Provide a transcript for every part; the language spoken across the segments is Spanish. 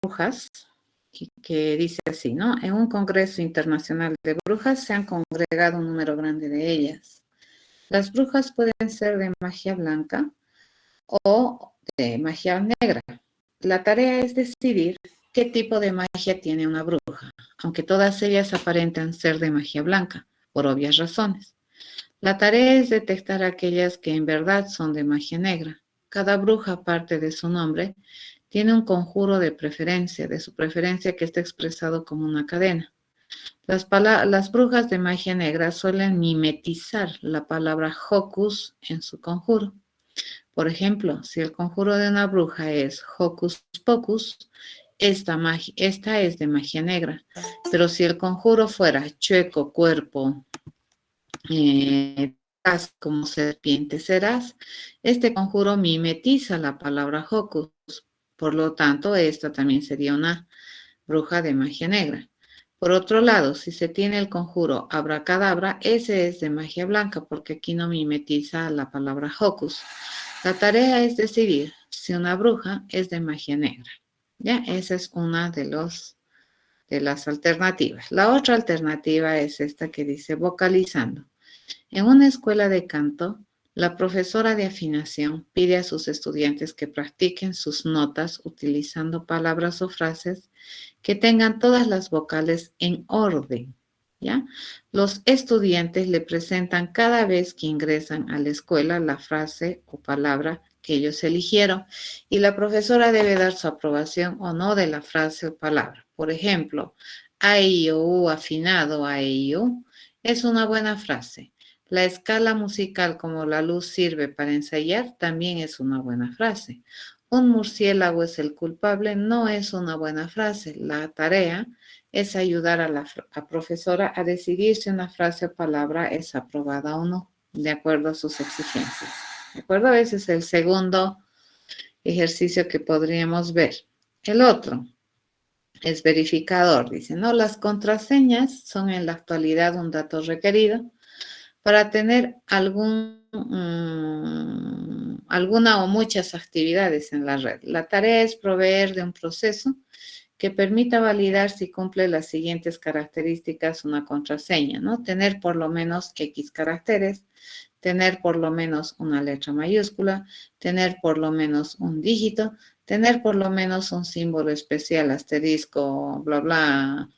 brujas, que dice así, ¿no? En un congreso internacional de brujas se han congregado un número grande de ellas. Las brujas pueden ser de magia blanca o de magia negra. La tarea es decidir qué tipo de magia tiene una bruja, aunque todas ellas aparentan ser de magia blanca, por obvias razones. La tarea es detectar aquellas que en verdad son de magia negra. Cada bruja, aparte de su nombre, tiene un conjuro de su preferencia que está expresado como una cadena. Las brujas de magia negra suelen mimetizar la palabra hocus en su conjuro. Por ejemplo, si el conjuro de una bruja es hocus pocus, esta es de magia negra. Pero si el conjuro fuera chueco cuerpo, como serpiente serás, este conjuro mimetiza la palabra hocus. Por lo tanto, esta también sería una bruja de magia negra. Por otro lado, si se tiene el conjuro abracadabra, ese es de magia blanca porque aquí no mimetiza la palabra hocus. La tarea es decidir si una bruja es de magia negra. Ya, esa es una de las alternativas. La otra alternativa es esta que dice vocalizando. En una escuela de canto, la profesora de afinación pide a sus estudiantes que practiquen sus notas utilizando palabras o frases que tengan todas las vocales en orden, ¿ya? Los estudiantes le presentan cada vez que ingresan a la escuela la frase o palabra que ellos eligieron y la profesora debe dar su aprobación o no de la frase o palabra. Por ejemplo, a, i, o, u, afinado, a, i, u, es una buena frase. La escala musical como la luz sirve para ensayar también es una buena frase. Un murciélago es el culpable no es una buena frase. La tarea es ayudar a la profesora a decidir si una frase o palabra es aprobada o no, de acuerdo a sus exigencias. ¿De acuerdo? Ese es el segundo ejercicio que podríamos ver. El otro es verificador. Dice, no, las contraseñas son en la actualidad un dato requerido para tener alguna o muchas actividades en la red. La tarea es proveer de un proceso que permita validar si cumple las siguientes características una contraseña, ¿no? Tener por lo menos X caracteres, tener por lo menos una letra mayúscula, tener por lo menos un dígito, tener por lo menos un símbolo especial, asterisco, bla, bla,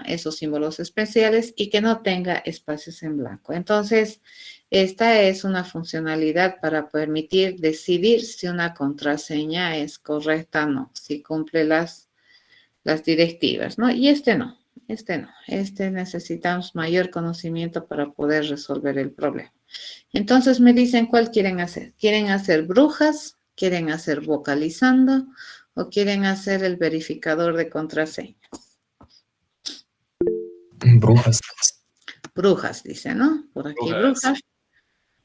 esos símbolos especiales y que no tenga espacios en blanco. Entonces, esta es una funcionalidad para permitir decidir si una contraseña es correcta o no, si cumple las directivas, ¿no? Y este no. Este necesitamos mayor conocimiento para poder resolver el problema. Entonces me dicen cuál quieren hacer. ¿Quieren hacer brujas? ¿Quieren hacer vocalizando? ¿O quieren hacer el verificador de contraseñas? Brujas. Brujas, dice, ¿no? Por aquí brujas.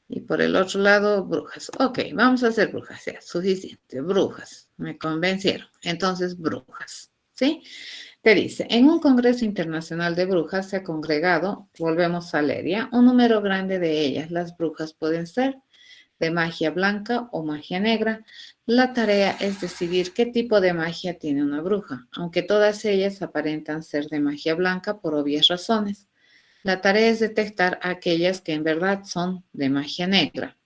Y por el otro lado, brujas. Ok, vamos a hacer brujas, ya, suficiente. Brujas, me convencieron. Entonces, brujas, ¿sí? Te dice, en un congreso internacional de brujas se ha congregado, volvemos a leer, ¿ya? Un número grande de ellas. Las brujas pueden ser de magia blanca o magia negra. La tarea es decidir qué tipo de magia tiene una bruja, aunque todas ellas aparentan ser de magia blanca por obvias razones. La tarea es detectar aquellas que en verdad son de magia negra.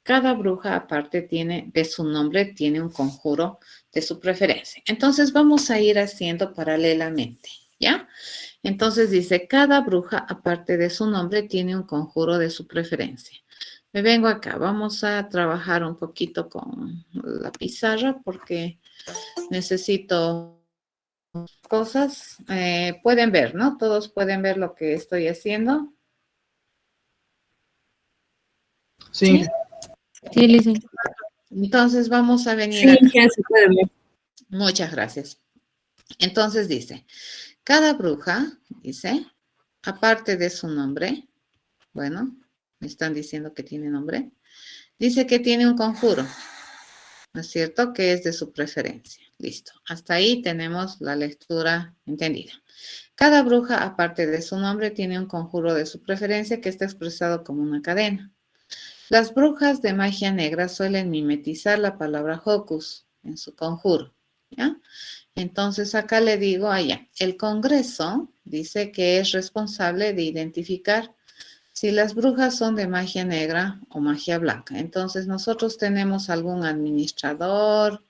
Cada bruja, aparte de su nombre, tiene un conjuro de su preferencia. Entonces vamos a ir haciendo paralelamente, ¿ya? Entonces dice, cada bruja, aparte de su nombre, tiene un conjuro de su preferencia. Me vengo acá, vamos a trabajar un poquito con la pizarra porque necesito cosas. Pueden ver, ¿no? Todos pueden ver lo que estoy haciendo. Sí. Sí, Lizzy. Entonces vamos a venir Sí, acá. ya se puede ver. Muchas gracias. Entonces dice, cada bruja, dice, aparte de su nombre, bueno, me están diciendo que tiene nombre, dice que tiene un conjuro, ¿no es cierto? Que es de su preferencia. Listo. Hasta ahí tenemos la lectura entendida. Cada bruja, aparte de su nombre, tiene un conjuro de su preferencia que está expresado como una cadena. Las brujas de magia negra suelen mimetizar la palabra hocus en su conjuro, ¿ya? Entonces acá le digo allá, el Congreso dice que es responsable de identificar si las brujas son de magia negra o magia blanca. Entonces nosotros tenemos algún administrador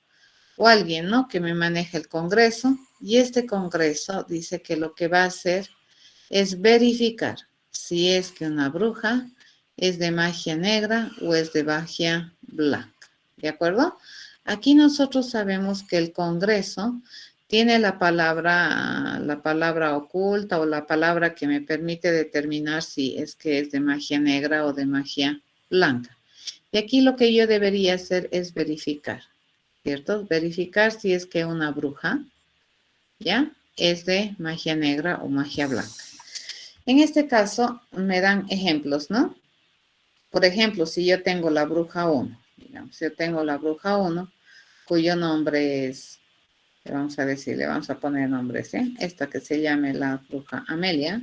o alguien, ¿no?, que me maneje el Congreso, y este Congreso dice que lo que va a hacer es verificar si es que una bruja es de magia negra o es de magia blanca. ¿De acuerdo? Aquí nosotros sabemos que el Congreso tiene la palabra oculta o la palabra que me permite determinar si es que es de magia negra o de magia blanca. Y aquí lo que yo debería hacer es verificar, ¿cierto? Verificar si es que una bruja, ¿ya?, es de magia negra o magia blanca. En este caso me dan ejemplos, ¿no? Por ejemplo, si yo tengo la bruja 1, digamos, yo tengo la bruja 1, cuyo nombre es, le vamos a decir, le vamos a poner nombres, ¿eh? Esta que se llame la bruja Amelia,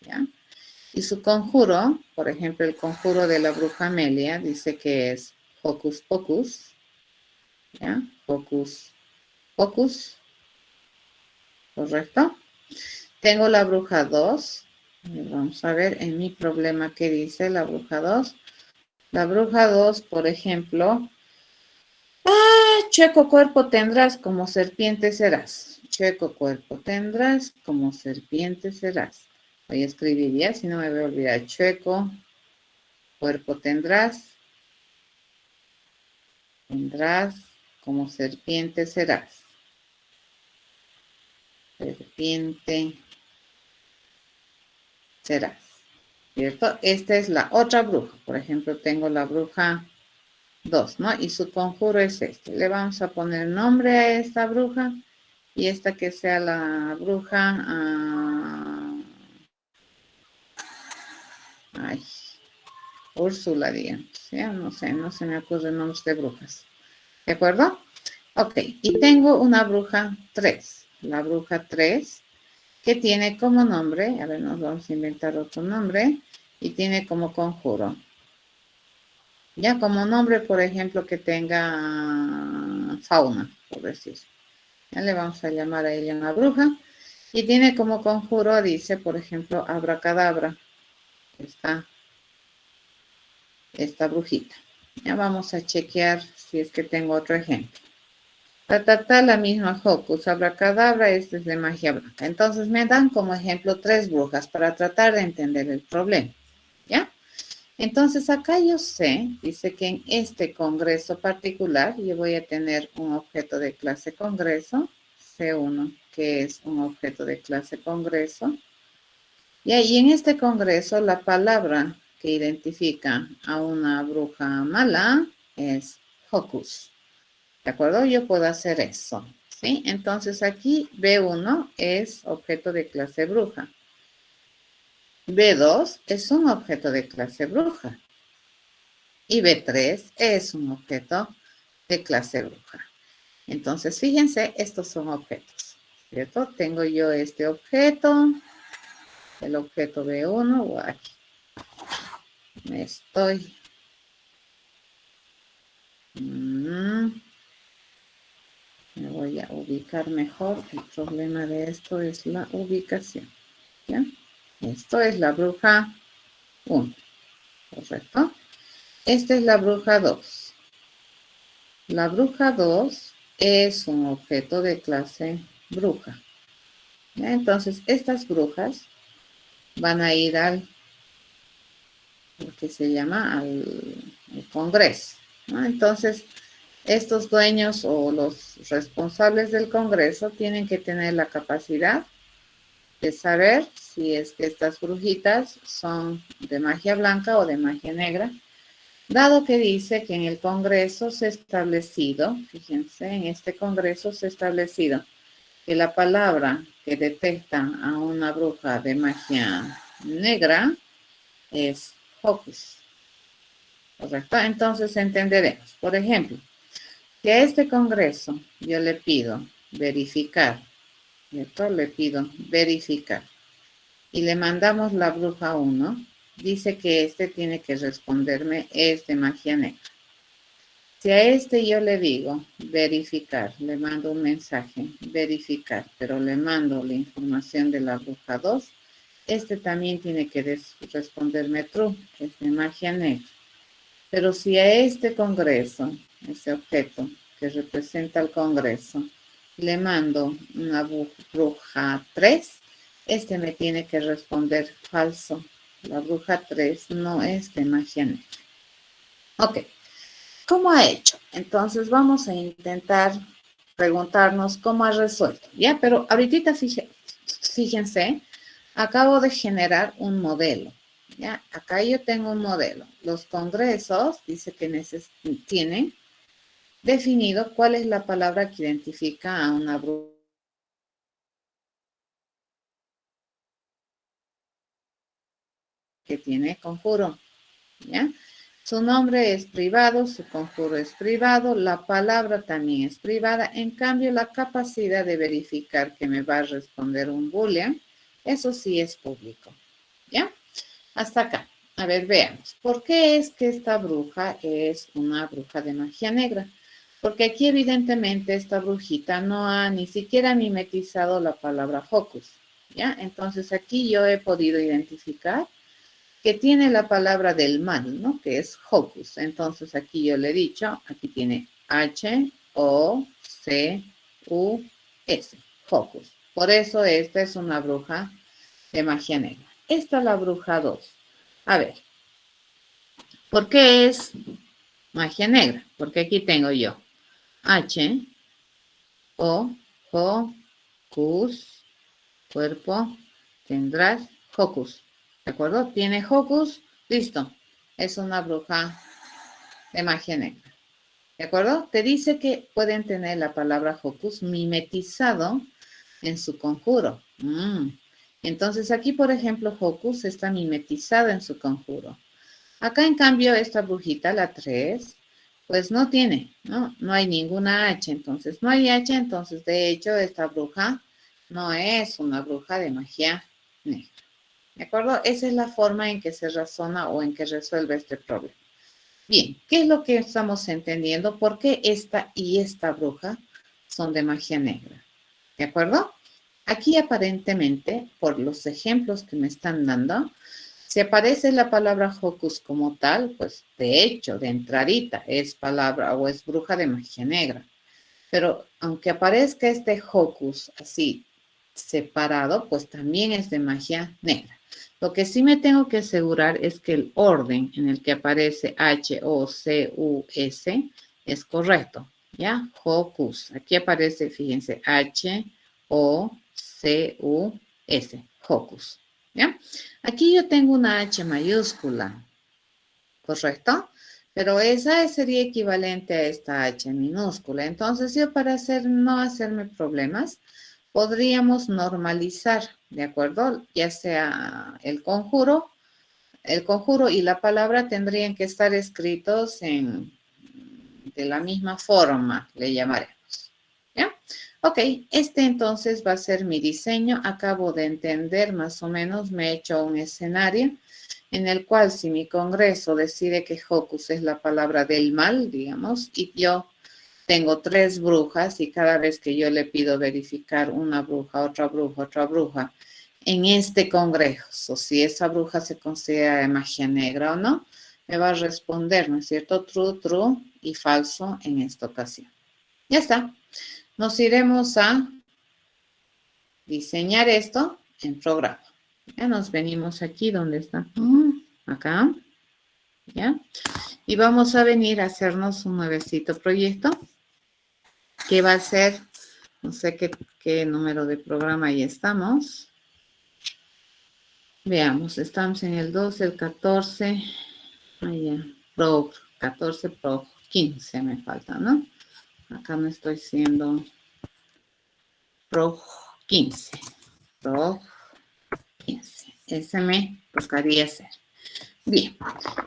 ¿ya? Y su conjuro, por ejemplo, el conjuro de la bruja Amelia dice que es Hocus Pocus, ¿ya? Hocus Pocus, ¿correcto? Tengo la bruja 2. Vamos a ver en mi problema qué dice la bruja 2. La bruja 2, por ejemplo, chueco cuerpo tendrás, como serpiente serás. Chueco cuerpo tendrás, como serpiente serás. Voy a escribir ya, si no me voy a olvidar. Chueco cuerpo tendrás, como serpiente serás. Serpiente serás. ¿Cierto? Esta es la otra bruja. Por ejemplo, tengo la bruja 2, ¿no? Y su conjuro es este. Le vamos a poner nombre a esta bruja y esta que sea la bruja... Úrsula, digamos. ¿Ya? No sé, no se me ocurren nombres de brujas. ¿De acuerdo? Ok, y tengo una bruja 3. La bruja 3 que tiene como nombre, a ver, nos vamos a inventar otro nombre, y tiene como conjuro. Ya como nombre, por ejemplo, que tenga fauna, por decir. Ya le vamos a llamar a ella una bruja. Y tiene como conjuro, dice, por ejemplo, abracadabra. Esta brujita. Ya vamos a chequear si es que tengo otro ejemplo. La misma Hocus, abracadabra, esta es de magia blanca. Entonces me dan como ejemplo 3 brujas para tratar de entender el problema. ¿Ya? Entonces acá yo sé, dice que en este congreso particular yo voy a tener un objeto de clase congreso, C1, que es un objeto de clase congreso. Y ahí en este congreso la palabra que identifica a una bruja mala es Hocus. ¿De acuerdo? Yo puedo hacer eso. ¿Sí? Entonces aquí B1 es objeto de clase bruja. B2 es un objeto de clase bruja. Y B3 es un objeto de clase bruja. Entonces, fíjense, estos son objetos, ¿cierto? Tengo yo este objeto, el objeto B1, o aquí. Me estoy... Me voy a ubicar mejor. El problema de esto es la ubicación. ¿Ya? Esto es la bruja 1, ¿correcto? Esta es la bruja 2. La bruja 2 es un objeto de clase bruja. ¿Ya? Entonces, estas brujas van a ir al lo que se llama al Congreso, ¿no? Entonces, estos dueños o los responsables del Congreso tienen que tener la capacidad de saber si es que estas brujitas son de magia blanca o de magia negra, dado que dice que en el Congreso se ha establecido, fíjense, en este Congreso se ha establecido que la palabra que detecta a una bruja de magia negra es Hocus. ¿Correcto? Entonces entenderemos, por ejemplo, que a este Congreso yo le pido verificar, ¿cierto? Le pido verificar. Y le mandamos la bruja 1, dice que este tiene que responderme es de magia negra. Si a este yo le digo verificar, le mando un mensaje, verificar, pero le mando la información de la bruja 2, este también tiene que responderme true, que es de magia negra. Pero si a este congreso, ese objeto que representa el congreso, le mando una bruja 3, este me tiene que responder falso. La bruja 3 no es de magia negra. Ok. ¿Cómo ha hecho? Entonces vamos a intentar preguntarnos cómo ha resuelto. Ya, pero ahorita fíjense, acabo de generar un modelo. Ya, acá yo tengo un modelo. Los congresos dice que tienen definido cuál es la palabra que identifica a una bruja que tiene conjuro. ¿Ya? Su nombre es privado, su conjuro es privado, la palabra también es privada. En cambio, la capacidad de verificar que me va a responder un boolean, eso sí es público. ¿Ya? Hasta acá. A ver, veamos. ¿Por qué es que esta bruja es una bruja de magia negra? Porque aquí evidentemente esta brujita no ha ni siquiera mimetizado la palabra hocus. ¿Ya? Entonces aquí yo he podido identificar que tiene la palabra del mal, ¿no? Que es hocus. Entonces aquí yo le he dicho, aquí tiene H-O-C-U-S, hocus. Por eso esta es una bruja de magia negra. Esta es la bruja 2. A ver, ¿por qué es magia negra? Porque aquí tengo yo H-O-Hocus, cuerpo, tendrás hocus. ¿De acuerdo? Tiene hocus, listo. Es una bruja de magia negra. ¿De acuerdo? Te dice que pueden tener la palabra hocus mimetizado en su conjuro. Entonces aquí, por ejemplo, hocus está mimetizado en su conjuro. Acá, en cambio, esta brujita, la 3, pues no tiene, ¿no? No hay ninguna H. Entonces, no hay H. Entonces, de hecho, esta bruja no es una bruja de magia negra. ¿De acuerdo? Esa es la forma en que se razona o en que resuelve este problema. Bien, ¿qué es lo que estamos entendiendo? ¿Por qué esta y esta bruja son de magia negra? ¿De acuerdo? Aquí aparentemente, por los ejemplos que me están dando, si aparece la palabra hocus como tal, pues de hecho, de entradita, es palabra o es bruja de magia negra. Pero aunque aparezca este hocus así separado, pues también es de magia negra. Lo que sí me tengo que asegurar es que el orden en el que aparece H-O-C-U-S es correcto, ¿ya? Hocus. Aquí aparece, fíjense, H-O-C-U-S, hocus, ¿ya? Aquí yo tengo una H mayúscula, ¿correcto? Pero esa sería equivalente a esta H minúscula. Entonces, yo para no hacerme problemas, podríamos normalizar, ¿de acuerdo? Ya sea el conjuro y la palabra tendrían que estar escritos de la misma forma, le llamaremos. ¿Ya? Ok, este entonces va a ser mi diseño. Acabo de entender más o menos, me he hecho un escenario en el cual si mi congreso decide que hocus es la palabra del mal, digamos, y yo tengo 3 brujas y cada vez que yo le pido verificar una bruja, otra bruja, en este congreso, si esa bruja se considera de magia negra o no, me va a responder, ¿no es cierto? True, true y falso en esta ocasión. Ya está. Nos iremos a diseñar esto en programa. Ya nos venimos aquí, ¿dónde está? Acá. ¿Ya? Y vamos a venir a hacernos un nuevecito proyecto que va a ser, no sé qué número de programa ahí estamos. Veamos, estamos en el 12, el 14, allá, Pro 14, Pro 15 me falta, ¿no? Acá me estoy siendo Pro 15, Pro 15, ese me tocaría hacer. Bien,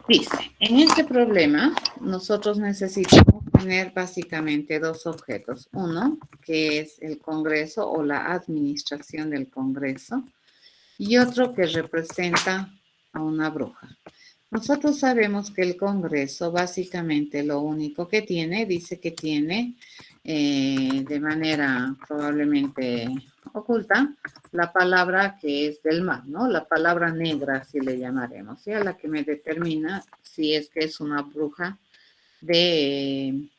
dice, en este problema nosotros necesitamos tener básicamente 2 objetos. Uno, que es el Congreso o la administración del Congreso, y otro que representa a una bruja. Nosotros sabemos que el Congreso básicamente lo único que tiene, dice que tiene de manera probablemente oculta la palabra que es del mal, ¿no? La palabra negra, así le llamaremos, ¿sí? La que me determina si es que es una bruja de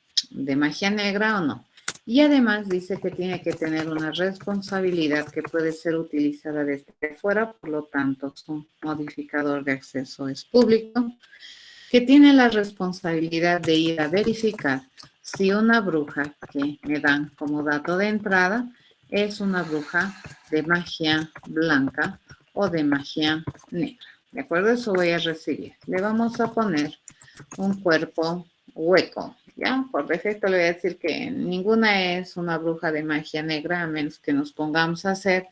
magia negra o no. Y además dice que tiene que tener una responsabilidad que puede ser utilizada desde fuera, por lo tanto, su modificador de acceso es público, que tiene la responsabilidad de ir a verificar si una bruja que me dan como dato de entrada es una bruja de magia blanca o de magia negra. ¿De acuerdo? Eso voy a recibir. Le vamos a poner un cuerpo hueco, ¿ya? Por defecto le voy a decir que ninguna es una bruja de magia negra, a menos que nos pongamos a hacer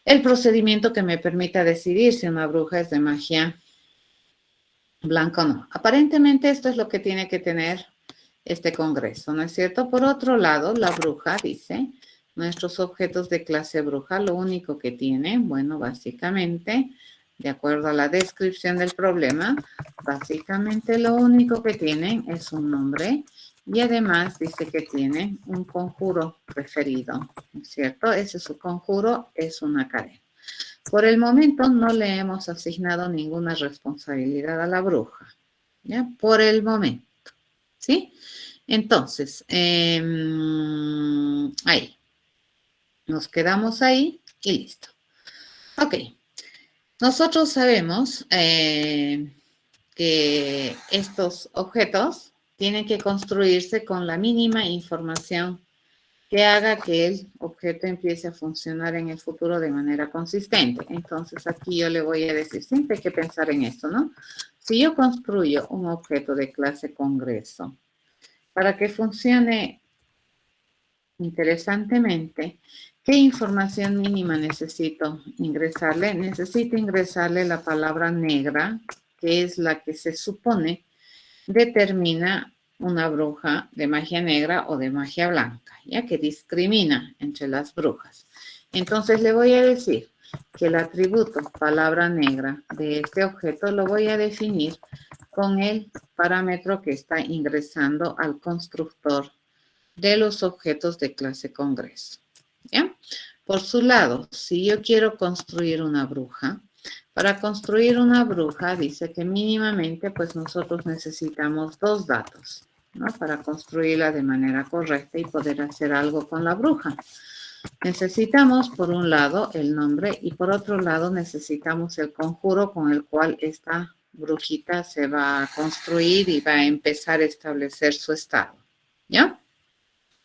el procedimiento que me permita decidir si una bruja es de magia blanca o no. Aparentemente esto es lo que tiene que tener este congreso, ¿no es cierto? Por otro lado, la bruja dice, nuestros objetos de clase bruja, lo único que tienen, bueno, básicamente, de acuerdo a la descripción del problema, básicamente lo único que tienen es un nombre y además dice que tiene un conjuro preferido, ¿no es cierto? Ese es su conjuro, es una cadena. Por el momento no le hemos asignado ninguna responsabilidad a la bruja, ¿ya? Por el momento, ¿sí? Entonces, ahí, nos quedamos ahí y listo. Ok, nosotros sabemos que estos objetos tienen que construirse con la mínima información que haga que el objeto empiece a funcionar en el futuro de manera consistente. Entonces, aquí yo le voy a decir, siempre hay que pensar en esto, ¿no? Si yo construyo un objeto de clase Congreso, para que funcione interesantemente, ¿qué información mínima necesito ingresarle? Necesito ingresarle la palabra negra, que es la que se supone determina una bruja de magia negra o de magia blanca, ya que discrimina entre las brujas. Entonces le voy a decir que el atributo palabra negra de este objeto lo voy a definir con el parámetro que está ingresando al constructor de los objetos de clase Congreso. ¿Ya? Por su lado, si yo quiero construir una bruja, para construir una bruja dice que mínimamente pues nosotros necesitamos dos datos, ¿no? Para construirla de manera correcta y poder hacer algo con la bruja. Necesitamos por un lado el nombre y por otro lado necesitamos el conjuro con el cual esta brujita se va a construir y va a empezar a establecer su estado. ¿Ya?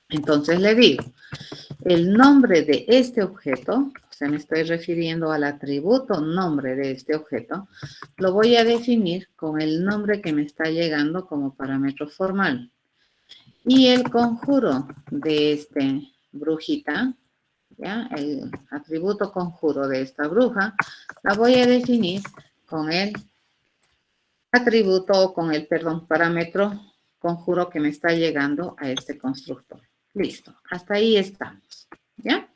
Entonces le digo, el nombre de este objeto, o sea, me estoy refiriendo al atributo nombre de este objeto, lo voy a definir con el nombre que me está llegando como parámetro formal. Y el conjuro de este brujita, ¿ya? El atributo conjuro de esta bruja, la voy a definir con el atributo o con el, parámetro conjuro que me está llegando a este constructor. Listo, hasta ahí estamos, ¿ya?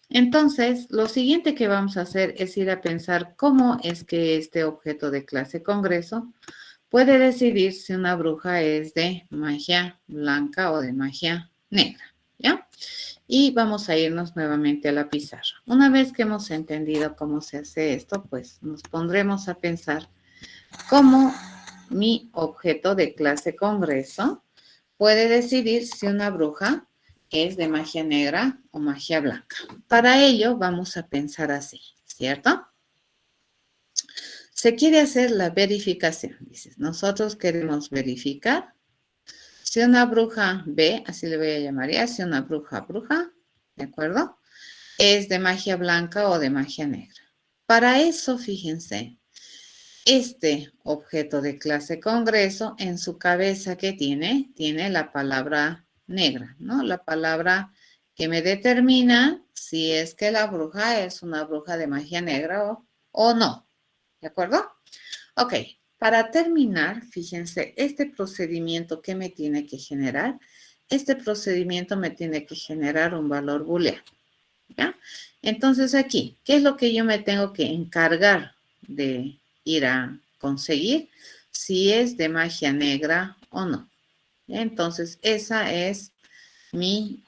Entonces, lo siguiente que vamos a hacer es ir a pensar cómo es que este objeto de clase Congreso puede decidir si una bruja es de magia blanca o de magia negra, ¿ya? Y vamos a irnos nuevamente a la pizarra. Una vez que hemos entendido cómo se hace esto, pues nos pondremos a pensar cómo mi objeto de clase Congreso puede decidir si una bruja es de magia negra o magia blanca. Para ello vamos a pensar así, ¿cierto? Se quiere hacer la verificación. Dices, nosotros queremos verificar si una bruja B, así le voy a llamar ya, si una bruja, ¿de acuerdo? Es de magia blanca o de magia negra. Para eso, fíjense, este objeto de clase Congreso en su cabeza que tiene la palabra negra, ¿no? La palabra que me determina si es que la bruja es una bruja de magia negra o no, ¿de acuerdo? Ok, para terminar, fíjense, este procedimiento que me tiene que generar, este procedimiento me tiene que generar un valor booleano, ¿ya? Entonces aquí, ¿qué es lo que yo me tengo que encargar de ir a conseguir si es de magia negra o no. Entonces, esa es mi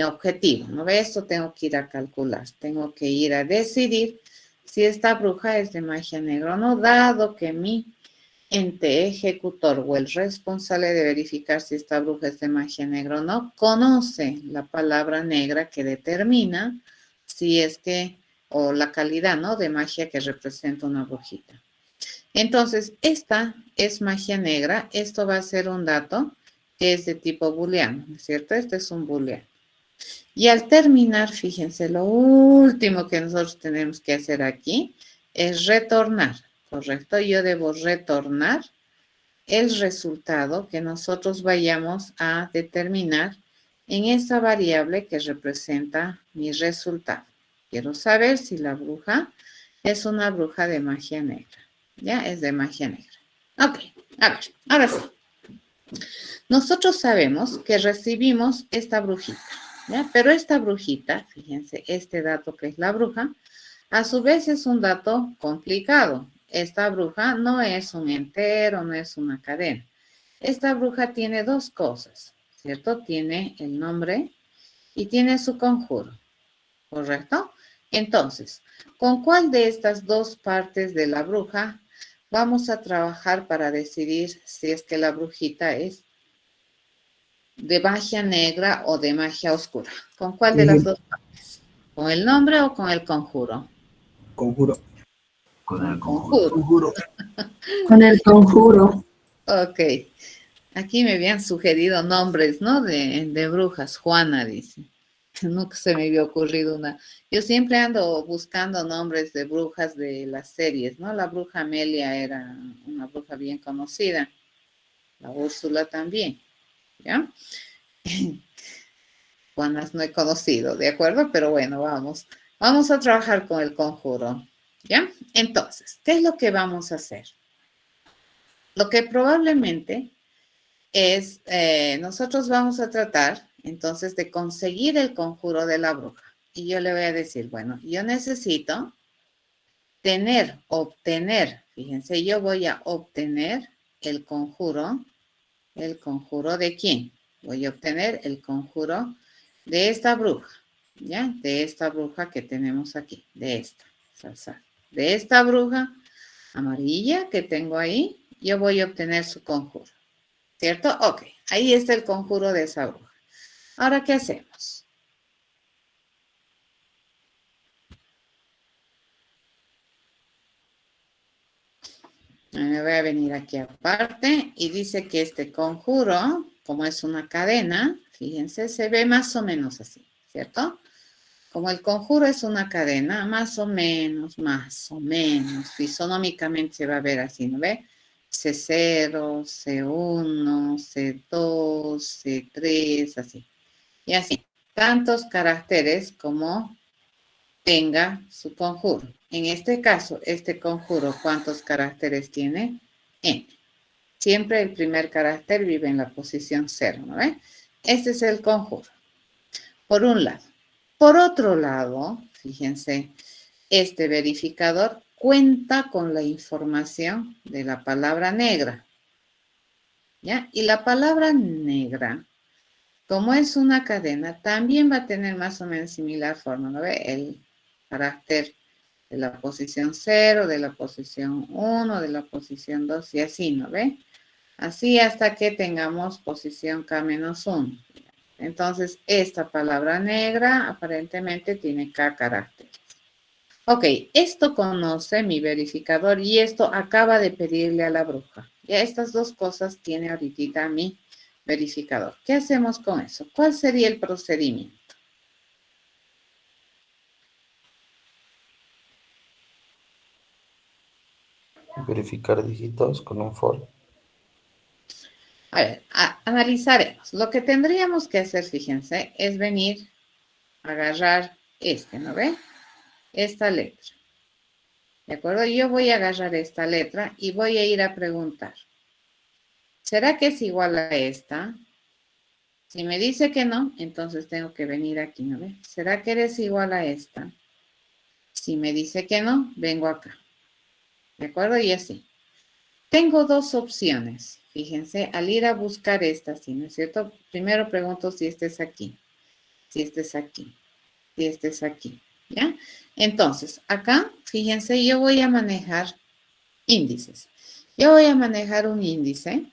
objetivo, ¿no ve? Esto tengo que ir a calcular, tengo que ir a decidir si esta bruja es de magia negra o no, dado que mi ente ejecutor o el responsable de verificar si esta bruja es de magia negra o no, conoce la palabra negra que determina si es que, o la calidad, ¿no?, de magia que representa una brujita. Entonces, esta es magia negra. Esto va a ser un dato que es de tipo booleano, ¿no es cierto? Este es un booleano. Y al terminar, fíjense, lo último que nosotros tenemos que hacer aquí es retornar, ¿correcto? Yo debo retornar el resultado que nosotros vayamos a determinar en esta variable que representa mi resultado. Quiero saber si la bruja es una bruja de magia negra. Ya, es de magia negra. Ok, a ver, ahora sí. Nosotros sabemos que recibimos esta brujita, ¿ya? Pero esta brujita, fíjense, este dato que es la bruja, a su vez es un dato complicado. Esta bruja no es un entero, no es una cadena. Esta bruja tiene dos cosas, ¿cierto? Tiene el nombre y tiene su conjuro, ¿correcto? Entonces, ¿con cuál de estas dos partes de la bruja vamos a trabajar para decidir si es que la brujita es de magia negra o de magia oscura? ¿Con cuál de las dos partes? ¿Con el nombre o con el conjuro? Conjuro. Con el conjuro. Conjuro. Con el conjuro. Ok. Aquí me habían sugerido nombres, ¿no? De brujas. Juana dice. Nunca se me había ocurrido una. Yo siempre ando buscando nombres de brujas de las series, ¿no? La bruja Amelia era una bruja bien conocida. La Úrsula también, ¿ya? Juanas no he conocido, ¿de acuerdo? Pero bueno, vamos. Vamos a trabajar con el conjuro, ¿ya? Entonces, ¿qué es lo que vamos a hacer? Lo que probablemente es, nosotros vamos a tratar entonces de conseguir el conjuro de la bruja. Y yo le voy a decir, bueno, yo necesito obtener, fíjense, yo voy a obtener ¿el conjuro de quién? Voy a obtener el conjuro de esta bruja, ¿ya? De esta bruja que tenemos aquí, de esta, de esta bruja amarilla que tengo ahí, yo voy a obtener su conjuro. ¿Cierto? Ok, ahí está el conjuro de esa bruja. Ahora, ¿qué hacemos? Me voy a venir aquí aparte y dice que este conjuro, como es una cadena, fíjense, se ve más o menos así, ¿cierto? Como el conjuro es una cadena, más o menos, fisonómicamente se va a ver así, ¿no ve? C0, C1, C2, C3, así. Y así, tantos caracteres como tenga su conjuro. En este caso, este conjuro, ¿cuántos caracteres tiene? N. Siempre el primer carácter vive en la posición 0, ¿no ve? Este es el conjuro, por un lado. Por otro lado, fíjense, este verificador cuenta con la información de la palabra negra, ¿ya? Y la palabra negra, como es una cadena, también va a tener más o menos similar forma, ¿no ve? El carácter de la posición 0, de la posición 1, de la posición 2 y así, ¿no ve? Así hasta que tengamos posición K-1. Entonces, esta palabra negra aparentemente tiene K caracteres. Ok, esto conoce mi verificador y esto acaba de pedirle a la bruja. Ya estas dos cosas tiene ahorita mi verificador. ¿Qué hacemos con eso? ¿Cuál sería el procedimiento? Verificar dígitos con un for. A ver, analizaremos. Lo que tendríamos que hacer, fíjense, es venir a agarrar ¿no ve? Esta letra. ¿De acuerdo? Yo voy a agarrar esta letra y voy a ir a preguntar. ¿Será que es igual a esta? Si me dice que no, entonces tengo que venir aquí, ¿no ve? ¿Será que eres igual a esta? Si me dice que no, vengo acá. ¿De acuerdo? Y así. Tengo dos opciones. Fíjense, al ir a buscar esta, ¿sí? ¿No es cierto? Primero pregunto si este es aquí, si este es aquí, si este es aquí, ¿ya? Entonces, acá, fíjense, yo voy a manejar índices. Yo voy a manejar un índice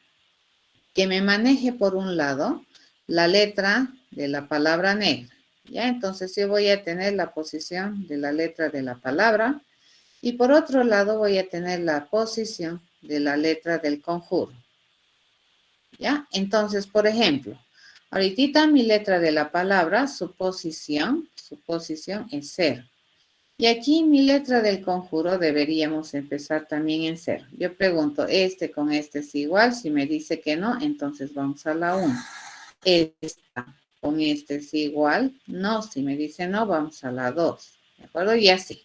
que me maneje por un lado la letra de la palabra negra, ¿ya? Entonces yo voy a tener la posición de la letra de la palabra y por otro lado voy a tener la posición de la letra del conjuro, ¿ya? Entonces, por ejemplo, ahorita mi letra de la palabra, su posición es 0. Y aquí mi letra del conjuro deberíamos empezar también en 0. Yo pregunto, ¿este con este es igual? Si me dice que no, entonces vamos a la 1. ¿Esta con este es igual? No, si me dice no, vamos a la 2. ¿De acuerdo? Y así.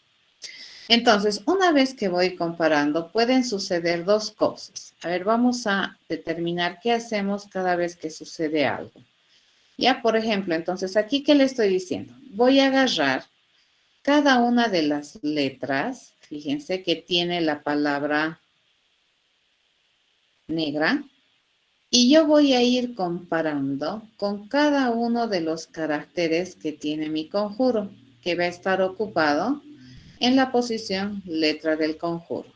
Entonces, una vez que voy comparando, pueden suceder dos cosas. A ver, vamos a determinar qué hacemos cada vez que sucede algo. Ya, por ejemplo, entonces, aquí, ¿qué le estoy diciendo? Voy a agarrar cada una de las letras, fíjense que tiene la palabra negra, y yo voy a ir comparando con cada uno de los caracteres que tiene mi conjuro, que va a estar ocupado en la posición letra del conjuro.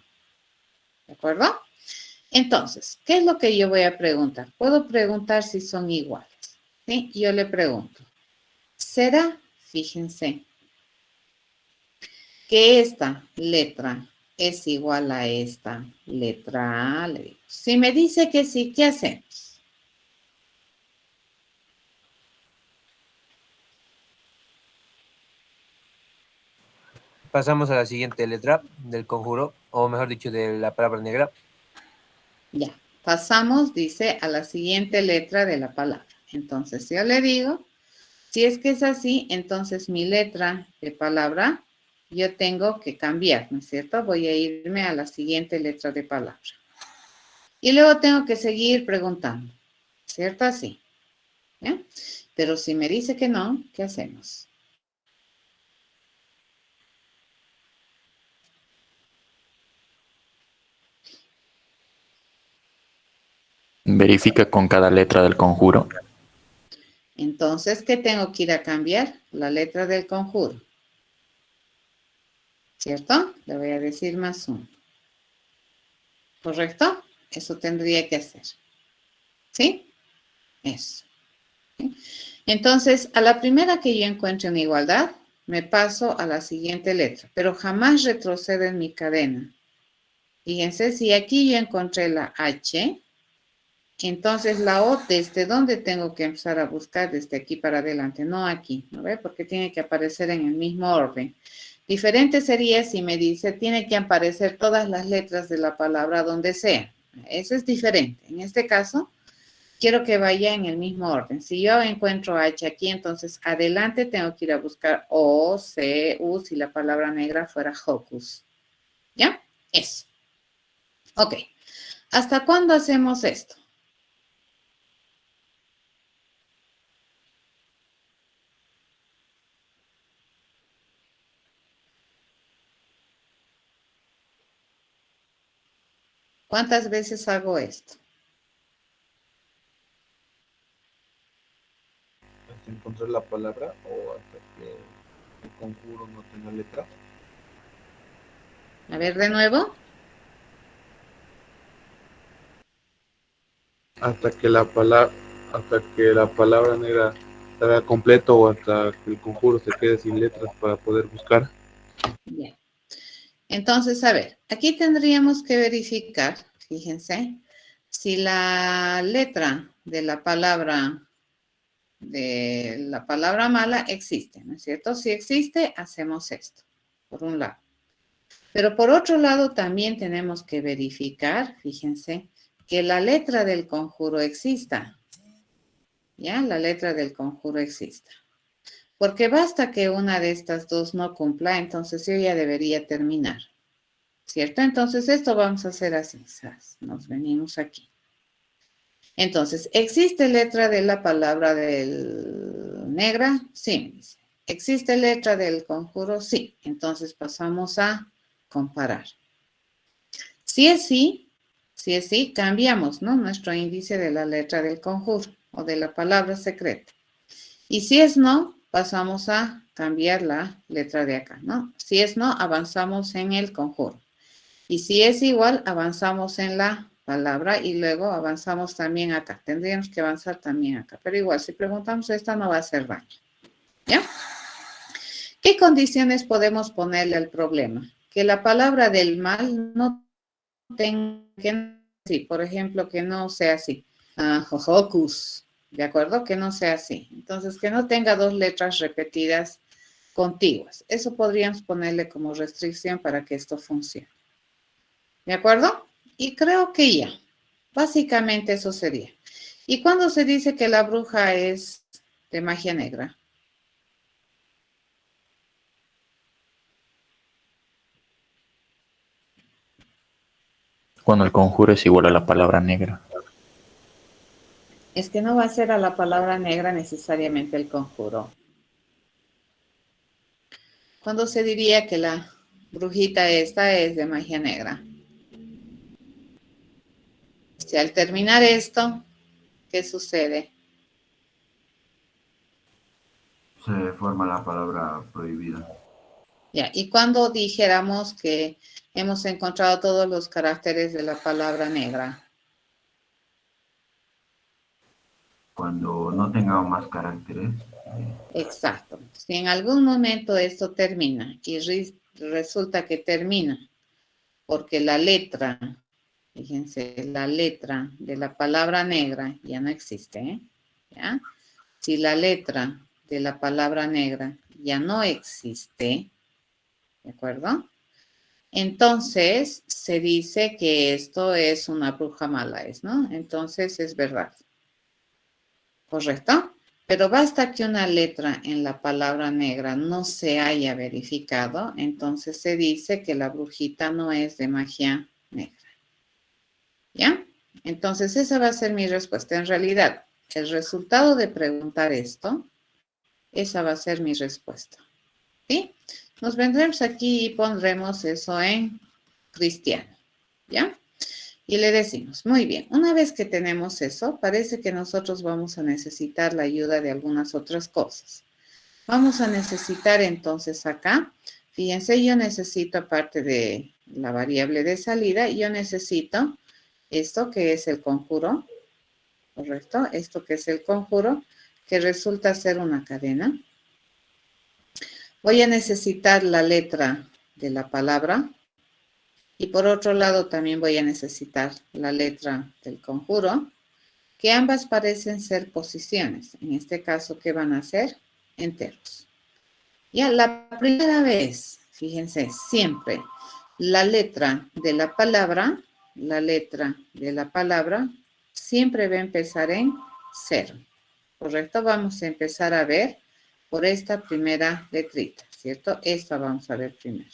¿De acuerdo? Entonces, ¿qué es lo que yo voy a preguntar? Puedo preguntar si son iguales. ¿Sí? Yo le pregunto, ¿será, fíjense, que esta letra es igual a esta letra A? Le digo. Si me dice que sí, ¿qué hacemos? Pasamos a la siguiente letra del conjuro, o mejor dicho, de la palabra negra. Ya, pasamos, dice, a la siguiente letra de la palabra. Entonces, yo le digo, si es que es así, entonces mi letra de palabra yo tengo que cambiar, ¿no es cierto? Voy a irme a la siguiente letra de palabra. Y luego tengo que seguir preguntando, ¿cierto? Así. ¿Ya? Pero si me dice que no, ¿qué hacemos? Verifica con cada letra del conjuro. Entonces, ¿qué tengo que ir a cambiar? La letra del conjuro. ¿Cierto? Le voy a decir más 1. ¿Correcto? Eso tendría que hacer. ¿Sí? Eso. ¿Sí? Entonces, a la primera que yo encuentre una igualdad, me paso a la siguiente letra, pero jamás retrocedo en mi cadena. Fíjense, si aquí yo encontré la H, entonces la O, ¿desde dónde tengo que empezar a buscar? Desde aquí para adelante, no aquí, ¿no ve? Porque tiene que aparecer en el mismo orden. Diferente sería si me dice, tiene que aparecer todas las letras de la palabra donde sea. Eso es diferente. En este caso, quiero que vaya en el mismo orden. Si yo encuentro H aquí, entonces adelante tengo que ir a buscar O, C, U, si la palabra negra fuera hocus. ¿Ya? Eso. Ok. ¿Hasta cuándo hacemos esto? ¿Cuántas veces hago esto? Hasta encontrar la palabra o hasta que el conjuro no tenga letra. A ver, de nuevo. Hasta que la palabra negra se haga completo o hasta que el conjuro se quede sin letras para poder buscar. Bien. Entonces, a ver, aquí tendríamos que verificar, fíjense, si la letra de la palabra mala existe, ¿no es cierto? Si existe, hacemos esto, por un lado. Pero por otro lado, también tenemos que verificar, fíjense, que la letra del conjuro exista. ¿Ya? La letra del conjuro exista. Porque basta que una de estas dos no cumpla, entonces yo ya debería terminar. ¿Cierto? Entonces esto vamos a hacer así. Nos venimos aquí. Entonces, ¿existe letra de la palabra del negra? Sí, me dice. ¿Existe letra del conjuro? Sí. Entonces pasamos a comparar. Si es sí, cambiamos, ¿no? Nuestro índice de la letra del conjuro o de la palabra secreta. Y si es no, pasamos a cambiar la letra de acá, ¿no? Si es no, avanzamos en el conjuro. Y si es igual, avanzamos en la palabra y luego avanzamos también acá. Tendríamos que avanzar también acá. Pero igual, si preguntamos esta, no va a hacer daño. ¿Ya? ¿Qué condiciones podemos ponerle al problema? Que la palabra del mal no tenga que sí, por ejemplo, que no sea así. Hocus, ¿de acuerdo? Que no sea así. Entonces, que no tenga dos letras repetidas contiguas. Eso podríamos ponerle como restricción para que esto funcione. ¿De acuerdo? Y creo que ya. Básicamente eso sería. ¿Y cuándo se dice que la bruja es de magia negra? Cuando el conjuro es igual a la palabra negra. Es que no va a ser a la palabra negra necesariamente el conjuro. ¿Cuándo se diría que la brujita esta es de magia negra? Si al terminar esto, ¿qué sucede? Se forma la palabra prohibida. Ya, y cuando dijéramos que hemos encontrado todos los caracteres de la palabra negra. Cuando no tengamos más caracteres. Exacto. Si en algún momento esto termina y resulta que termina porque la letra, fíjense, la letra de la palabra negra ya no existe, ¿eh? ¿Ya? Si la letra de la palabra negra ya no existe, ¿de acuerdo? Entonces se dice que esto es una bruja mala, ¿no? Entonces es verdad. ¿Correcto? Pero basta que una letra en la palabra negra no se haya verificado, entonces se dice que la brujita no es de magia negra. ¿Ya? Entonces esa va a ser mi respuesta. En realidad, el resultado de preguntar esto, esa va a ser mi respuesta. ¿Sí? Nos vendremos aquí y pondremos eso en cristiano. ¿Ya? Y le decimos, muy bien, una vez que tenemos eso, parece que nosotros vamos a necesitar la ayuda de algunas otras cosas. Vamos a necesitar entonces acá, fíjense, yo necesito aparte de la variable de salida, yo necesito esto que es el conjuro, ¿correcto? Esto que es el conjuro, que resulta ser una cadena. Voy a necesitar la letra de la palabra. Y por otro lado también voy a necesitar la letra del conjuro, que ambas parecen ser posiciones. En este caso, ¿qué van a ser? Enteros. Ya la primera vez, fíjense, siempre la letra de la palabra siempre va a empezar en 0. ¿Correcto? Vamos a empezar a ver por esta primera letrita, ¿cierto? Esta vamos a ver primero.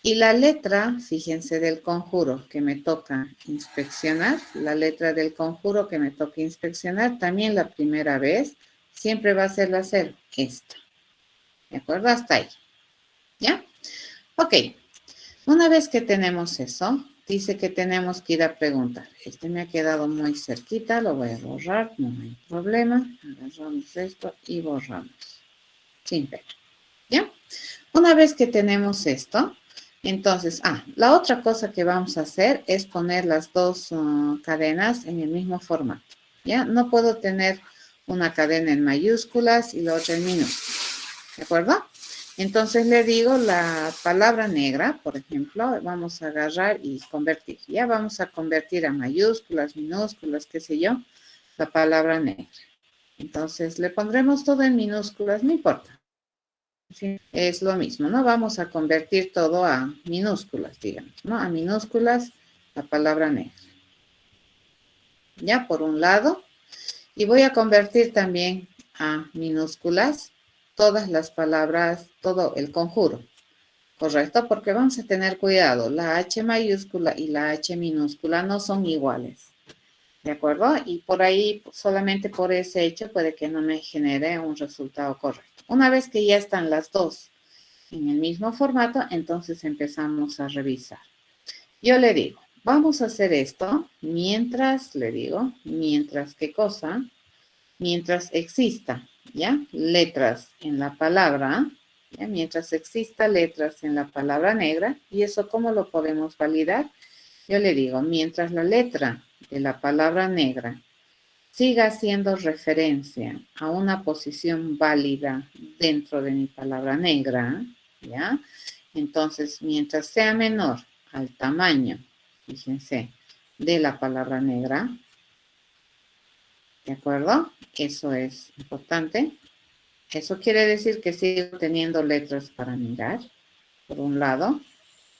Y la letra, fíjense, del conjuro que me toca inspeccionar, la letra del conjuro que me toca inspeccionar, también la primera vez, siempre va a ser la 0, esta. ¿De acuerdo? Hasta ahí. ¿Ya? Ok. Una vez que tenemos eso, dice que tenemos que ir a preguntar. Este me ha quedado muy cerquita, lo voy a borrar, no hay problema. Agarramos esto y borramos. Sin pena. ¿Ya? Una vez que tenemos esto, entonces, la otra cosa que vamos a hacer es poner las dos cadenas en el mismo formato, ¿ya? No puedo tener una cadena en mayúsculas y la otra en minúsculas, ¿de acuerdo? Entonces le digo la palabra negra, por ejemplo, vamos a agarrar y convertir, ya vamos a convertir a mayúsculas, minúsculas, qué sé yo, la palabra negra. Entonces le pondremos todo en minúsculas, no importa. Es lo mismo, ¿no? Vamos a convertir todo a minúsculas, digamos, ¿no? A minúsculas la palabra negra. Ya, por un lado. Y voy a convertir también a minúsculas todas las palabras, todo el conjuro. ¿Correcto? Porque vamos a tener cuidado. La H mayúscula y la H minúscula no son iguales. ¿De acuerdo? Y por ahí, solamente por ese hecho, puede que no me genere un resultado correcto. Una vez que ya están las dos en el mismo formato, entonces empezamos a revisar. Yo le digo, vamos a hacer esto mientras, le digo, mientras qué cosa, mientras exista, ¿ya? Letras en la palabra, ¿ya? Mientras exista letras en la palabra negra, ¿y eso cómo lo podemos validar? Yo le digo, mientras la letra de la palabra negra siga haciendo referencia a una posición válida dentro de mi palabra negra, ¿ya? Entonces, mientras sea menor al tamaño, fíjense, de la palabra negra, ¿de acuerdo? Eso es importante. Eso quiere decir que sigo teniendo letras para mirar, por un lado.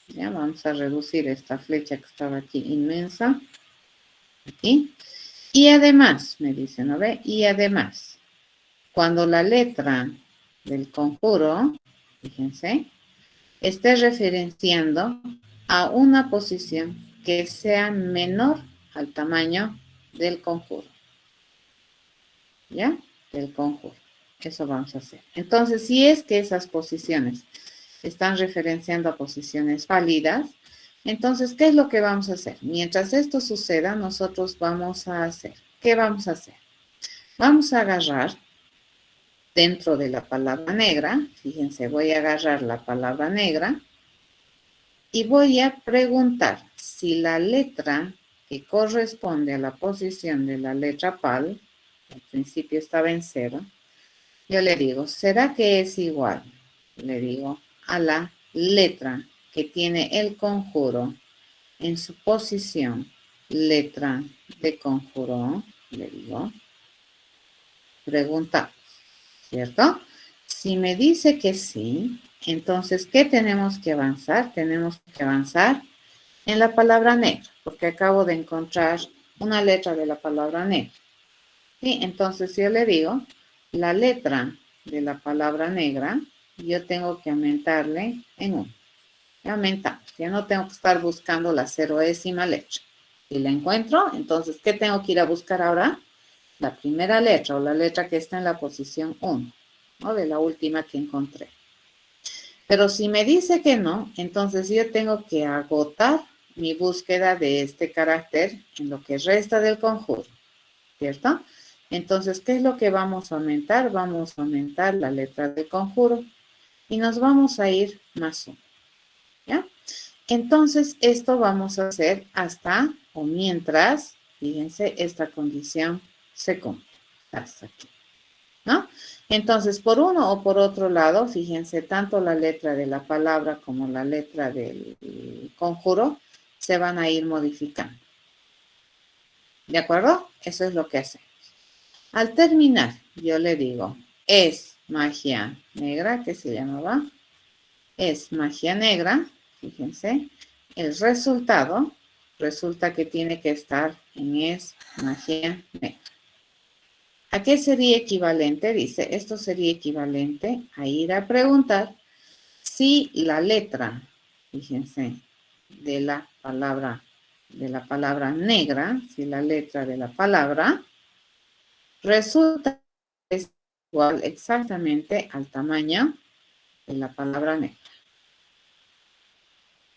Ya vamos a reducir esta flecha que estaba aquí inmensa. Aquí. Y además, me dice, ¿no ve? Y además, cuando la letra del conjuro, fíjense, esté referenciando a una posición que sea menor al tamaño del conjuro. ¿Ya? Del conjuro. Eso vamos a hacer. Entonces, si es que esas posiciones están referenciando a posiciones válidas, entonces, ¿qué es lo que vamos a hacer? Mientras esto suceda, nosotros vamos a hacer. ¿Qué vamos a hacer? Vamos a agarrar dentro de la palabra negra, fíjense, voy a agarrar la palabra negra y voy a preguntar si la letra que corresponde a la posición de la letra PAL, al principio estaba en 0, yo le digo, ¿será que es igual? Le digo, a la letra que tiene el conjuro en su posición, letra de conjuro, le digo, preguntamos, ¿cierto? Si me dice que sí, entonces, ¿qué tenemos que avanzar? Tenemos que avanzar en la palabra negra, porque acabo de encontrar una letra de la palabra negra. ¿Sí? Entonces, yo le digo, la letra de la palabra negra, yo tengo que aumentarle en 1. Aumentamos, ya no tengo que estar buscando la 0ª letra. Si la encuentro, entonces, ¿qué tengo que ir a buscar ahora? La primera letra o la letra que está en la posición 1, ¿no? De la última que encontré. Pero si me dice que no, entonces yo tengo que agotar mi búsqueda de este carácter en lo que resta del conjuro, ¿cierto? Entonces, ¿qué es lo que vamos a aumentar? Vamos a aumentar la letra del conjuro y nos vamos a ir más 1, ¿ya? Entonces, esto vamos a hacer hasta o mientras, fíjense, esta condición se cumple. Hasta aquí, ¿no? Entonces, por uno o por otro lado, fíjense, tanto la letra de la palabra como la letra del conjuro se van a ir modificando. ¿De acuerdo? Eso es lo que hacemos. Al terminar, yo le digo, es magia negra, que se llamaba, es magia negra, fíjense, el resultado resulta que tiene que estar en es magia negra. ¿A qué sería equivalente? Dice, esto sería equivalente a ir a preguntar si la letra, fíjense, de la palabra negra, si la letra de la palabra resulta que es igual exactamente al tamaño de la palabra negra.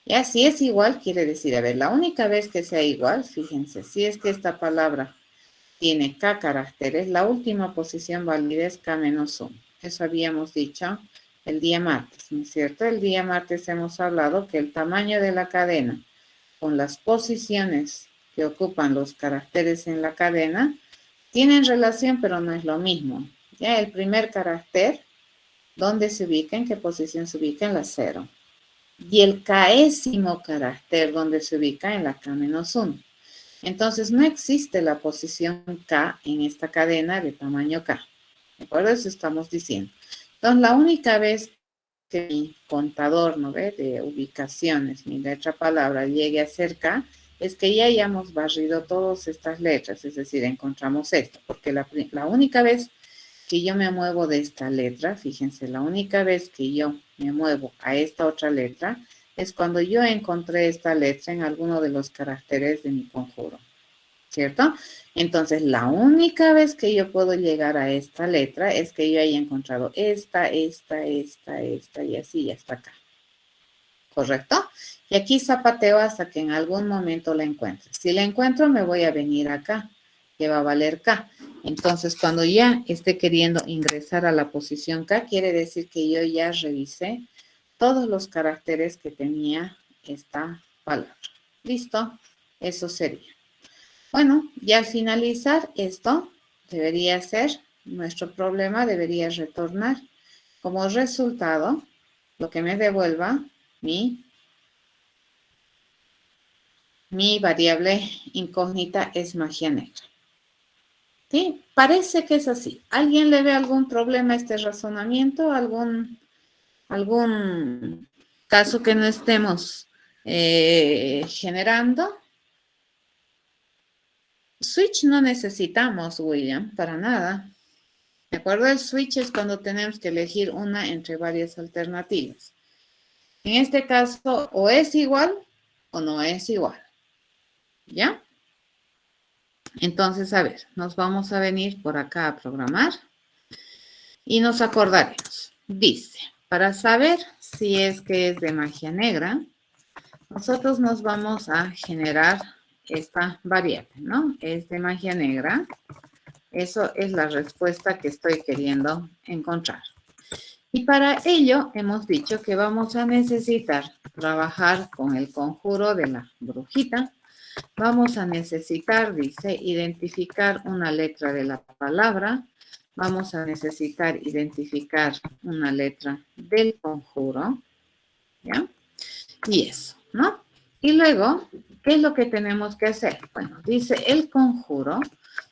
Ya, si es igual, quiere decir, a ver, la única vez que sea igual, fíjense, si es que esta palabra tiene K caracteres, la última posición válida es K-1. Eso habíamos dicho el día martes, ¿no es cierto? El día martes hemos hablado que el tamaño de la cadena con las posiciones que ocupan los caracteres en la cadena tienen relación, pero no es lo mismo. Ya, el primer carácter, ¿dónde se ubica? ¿En qué posición se ubica? En la 0. Y el K-ésimo carácter, ¿dónde se ubica? En la K-1. Entonces, no existe la posición K en esta cadena de tamaño K. ¿De acuerdo? Eso estamos diciendo. Entonces, la única vez que mi contador, ¿no ve?, de ubicaciones, mi letra palabra, llegue a ser K, es que ya hayamos barrido todas estas letras, es decir, encontramos esto, porque la única vez que yo me muevo de esta letra, fíjense, la única vez que yo me muevo a esta otra letra es cuando yo encontré esta letra en alguno de los caracteres de mi conjuro, ¿cierto? Entonces, la única vez que yo puedo llegar a esta letra es que yo haya encontrado esta y así hasta acá. ¿correcto? Y aquí zapateo hasta que en algún momento la encuentre. Si la encuentro, me voy a venir acá, que va a valer K. Entonces, cuando ya esté queriendo ingresar a la posición K, quiere decir que yo ya revisé todos los caracteres que tenía esta palabra. ¿Listo? Eso sería. Bueno, y al finalizar esto, debería ser, nuestro problema debería retornar como resultado lo que me devuelva mi variable incógnita es magia negra. ¿Sí? Parece que es así. ¿Alguien le ve algún problema a este razonamiento? ¿Algún caso que no estemos generando? Switch no necesitamos, William, para nada. ¿De acuerdo? El switch es cuando tenemos que elegir una entre varias alternativas. En este caso, o es igual o no es igual. ¿Ya? Entonces, a ver, nos vamos a venir por acá a programar y nos acordaremos. Dice, para saber si es que es de magia negra, nosotros nos vamos a generar esta variable, ¿no? Es de magia negra. Eso es la respuesta que estoy queriendo encontrar. Y para ello hemos dicho que vamos a necesitar trabajar con el conjuro de la brujita. Vamos a necesitar, dice, identificar una letra de la palabra. Vamos a necesitar identificar una letra del conjuro. ¿Ya? Y eso, ¿no? Y luego, ¿qué es lo que tenemos que hacer? Bueno, dice el conjuro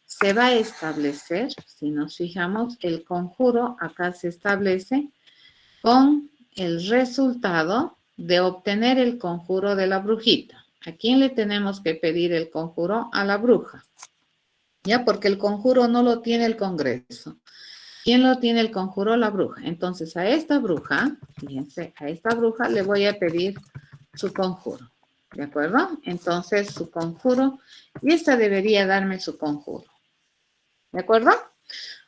se va a establecer, si nos fijamos, el conjuro acá se establece con el resultado de obtener el conjuro de la brujita. ¿A quién le tenemos que pedir el conjuro? A la bruja. ¿Ya? Porque el conjuro no lo tiene el Congreso. ¿Quién lo tiene el conjuro? La bruja. Entonces, a esta bruja, fíjense, a esta bruja le voy a pedir su conjuro. ¿De acuerdo? Entonces, su conjuro, y esta debería darme su conjuro. ¿De acuerdo?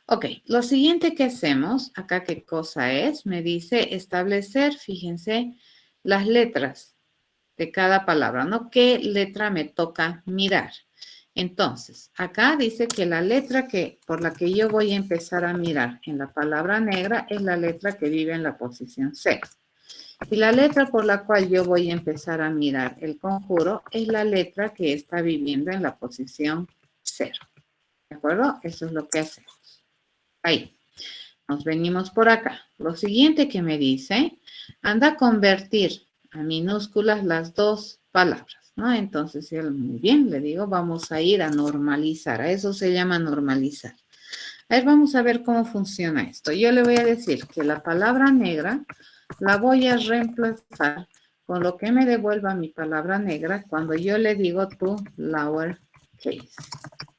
Ok, lo siguiente que hacemos, acá qué cosa es, me dice establecer, fíjense, las letras de cada palabra, ¿no? ¿Qué letra me toca mirar? Entonces, acá dice que la letra por la que yo voy a empezar a mirar en la palabra negra es la letra que vive en la posición 0. Y la letra por la cual yo voy a empezar a mirar el conjuro es la letra que está viviendo en la posición 0. ¿De acuerdo? Eso es lo que hacemos. Ahí. Nos venimos por acá. Lo siguiente que me dice, anda a convertir a minúsculas las dos palabras, ¿no? Entonces, muy bien, le digo, vamos a ir a normalizar. A eso se llama normalizar. A ver, vamos a ver cómo funciona esto. Yo le voy a decir que la palabra negra la voy a reemplazar con lo que me devuelva mi palabra negra cuando yo le digo to lowercase.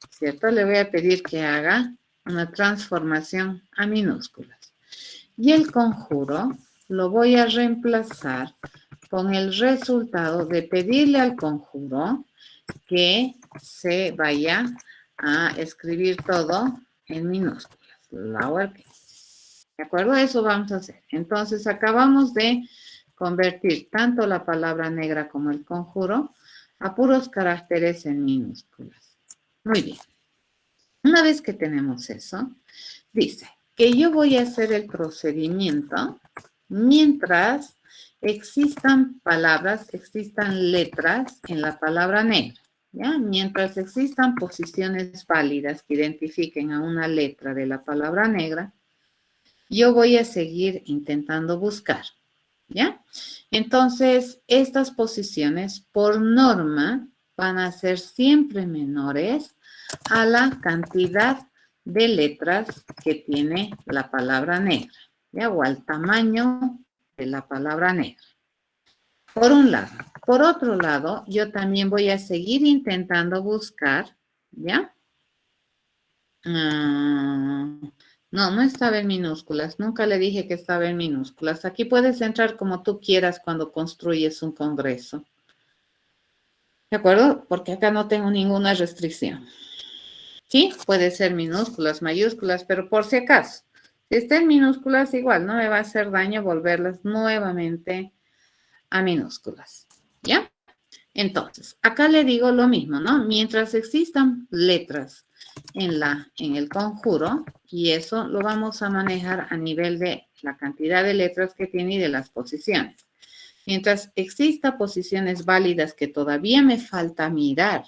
¿Cierto? Le voy a pedir que haga una transformación a minúsculas. Y el conjuro lo voy a reemplazar con el resultado de pedirle al conjuro que se vaya a escribir todo en minúsculas. Lowercase. ¿De acuerdo? Eso vamos a hacer. Entonces, acabamos de convertir tanto la palabra negra como el conjuro a puros caracteres en minúsculas. Muy bien. Una vez que tenemos eso, dice que yo voy a hacer el procedimiento mientras existan palabras, existan letras en la palabra negra. ¿Ya? Mientras existan posiciones válidas que identifiquen a una letra de la palabra negra, yo voy a seguir intentando buscar. ¿Ya? Entonces, estas posiciones por norma van a ser siempre menores a la cantidad de letras que tiene la palabra negra, ¿ya? O al tamaño de la palabra negra. Por un lado. Por otro lado, yo también voy a seguir intentando buscar, ¿ya? No estaba en minúsculas. Nunca le dije que estaba en minúsculas. Aquí puedes entrar como tú quieras cuando construyes un congreso. ¿De acuerdo? Porque acá no tengo ninguna restricción. Sí, puede ser minúsculas, mayúsculas, pero por si acaso. Si está en minúsculas, igual, no me va a hacer daño volverlas nuevamente a minúsculas, ¿ya? Entonces, acá le digo lo mismo, ¿no? Mientras existan letras en el conjuro, y eso lo vamos a manejar a nivel de la cantidad de letras que tiene y de las posiciones. Mientras exista posiciones válidas que todavía me falta mirar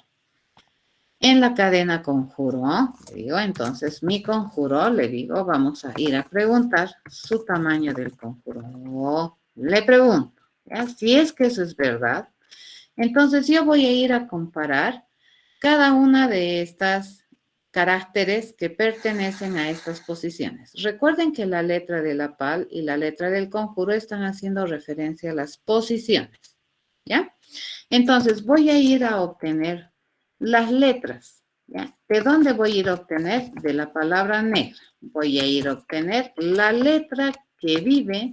en la cadena conjuro, le digo, entonces mi conjuro, le digo, vamos a ir a preguntar su tamaño del conjuro. Le pregunto, ¿ya? Si es que eso es verdad, entonces yo voy a ir a comparar cada una de estas caracteres que pertenecen a estas posiciones. Recuerden que la letra de la PAL y la letra del conjuro están haciendo referencia a las posiciones, ¿ya? Entonces voy a ir a obtener las letras, ¿ya? ¿De dónde voy a ir a obtener? De la palabra negra. Voy a ir a obtener la letra que vive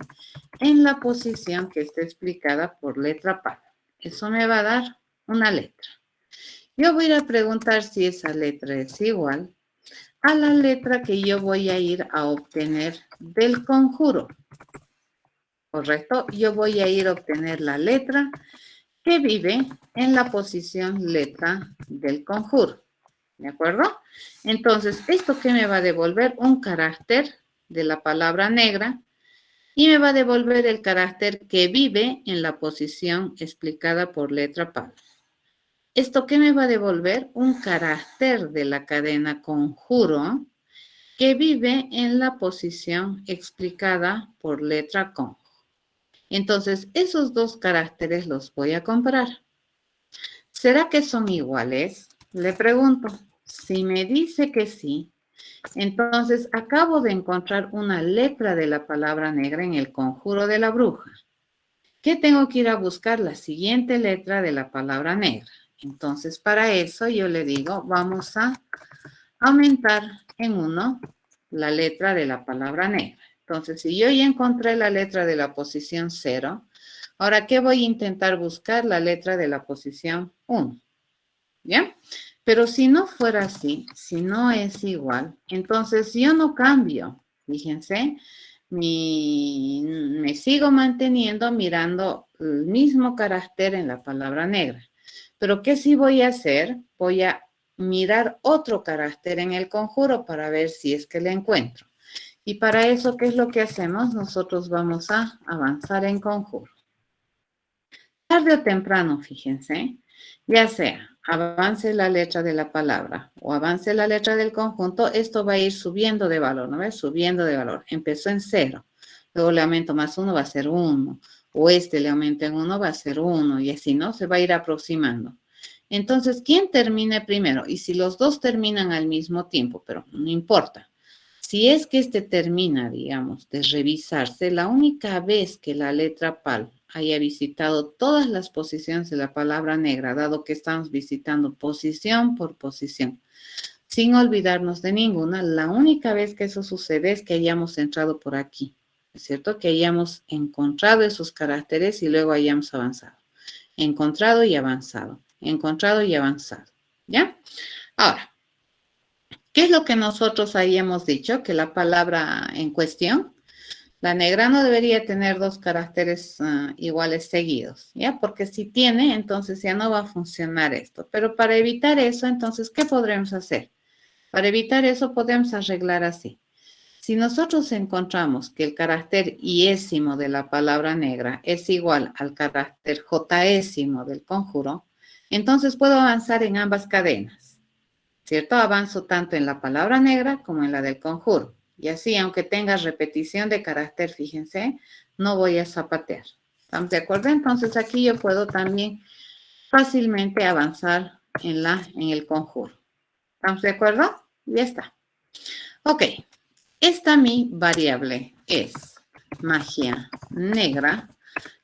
en la posición que está explicada por letra PAL. Eso me va a dar una letra. Yo voy a ir a preguntar si esa letra es igual a la letra que yo voy a ir a obtener del conjuro. ¿Correcto? Yo voy a ir a obtener la letra que vive en la posición letra del conjuro. ¿De acuerdo? Entonces, ¿esto qué me va a devolver? Un carácter de la palabra negra y me va a devolver el carácter que vive en la posición explicada por letra PAL. ¿Esto qué me va a devolver? Un carácter de la cadena conjuro que vive en la posición explicada por letra con. Entonces, esos dos caracteres los voy a comparar. ¿Será que son iguales? Le pregunto. Si me dice que sí, entonces acabo de encontrar una letra de la palabra negra en el conjuro de la bruja. ¿Qué tengo que ir a buscar? La siguiente letra de la palabra negra. Entonces, para eso yo le digo, vamos a aumentar en 1 la letra de la palabra negra. Entonces, si yo ya encontré la letra de la posición 0, ahora, ¿qué voy a intentar buscar? La letra de la posición 1. ¿Ya? Pero si no fuera así, si no es igual, entonces yo no cambio. Fíjense, me sigo manteniendo mirando el mismo carácter en la palabra negra. Pero ¿qué sí voy a hacer? Voy a mirar otro carácter en el conjuro para ver si es que le encuentro. Y para eso, ¿qué es lo que hacemos? Nosotros vamos a avanzar en conjuro. Tarde o temprano, fíjense, ya sea avance la letra de la palabra o avance la letra del conjunto, esto va a ir subiendo de valor, ¿no ves? Subiendo de valor. Empezó en 0, luego le aumento más 1, va a ser 1, o le aumento en 1, va a ser 1, y así, ¿no? Se va a ir aproximando. Entonces, ¿quién termine primero? Y si los dos terminan al mismo tiempo, pero no importa. Si es que termina, digamos, de revisarse, la única vez que la letra PAL haya visitado todas las posiciones de la palabra negra, dado que estamos visitando posición por posición, sin olvidarnos de ninguna, la única vez que eso sucede es que hayamos entrado por aquí, ¿es cierto? Que hayamos encontrado esos caracteres y luego hayamos avanzado. Encontrado y avanzado, encontrado y avanzado, ¿ya? Ahora, ¿qué es lo que nosotros habíamos dicho? Que la palabra en cuestión, la negra, no debería tener dos caracteres iguales seguidos, ¿ya? Porque si tiene, entonces ya no va a funcionar esto. Pero para evitar eso, entonces, ¿qué podremos hacer? Para evitar eso podemos arreglar así. Si nosotros encontramos que el carácter iésimo de la palabra negra es igual al carácter jésimo del conjuro, entonces puedo avanzar en ambas cadenas, ¿cierto? Avanzo tanto en la palabra negra como en la del conjuro. Y así, aunque tenga repetición de carácter, fíjense, no voy a zapatear. ¿Estamos de acuerdo? Entonces aquí yo puedo también fácilmente avanzar en el conjuro. ¿Estamos de acuerdo? Ya está. Ok. Esta mi variable es magia negra.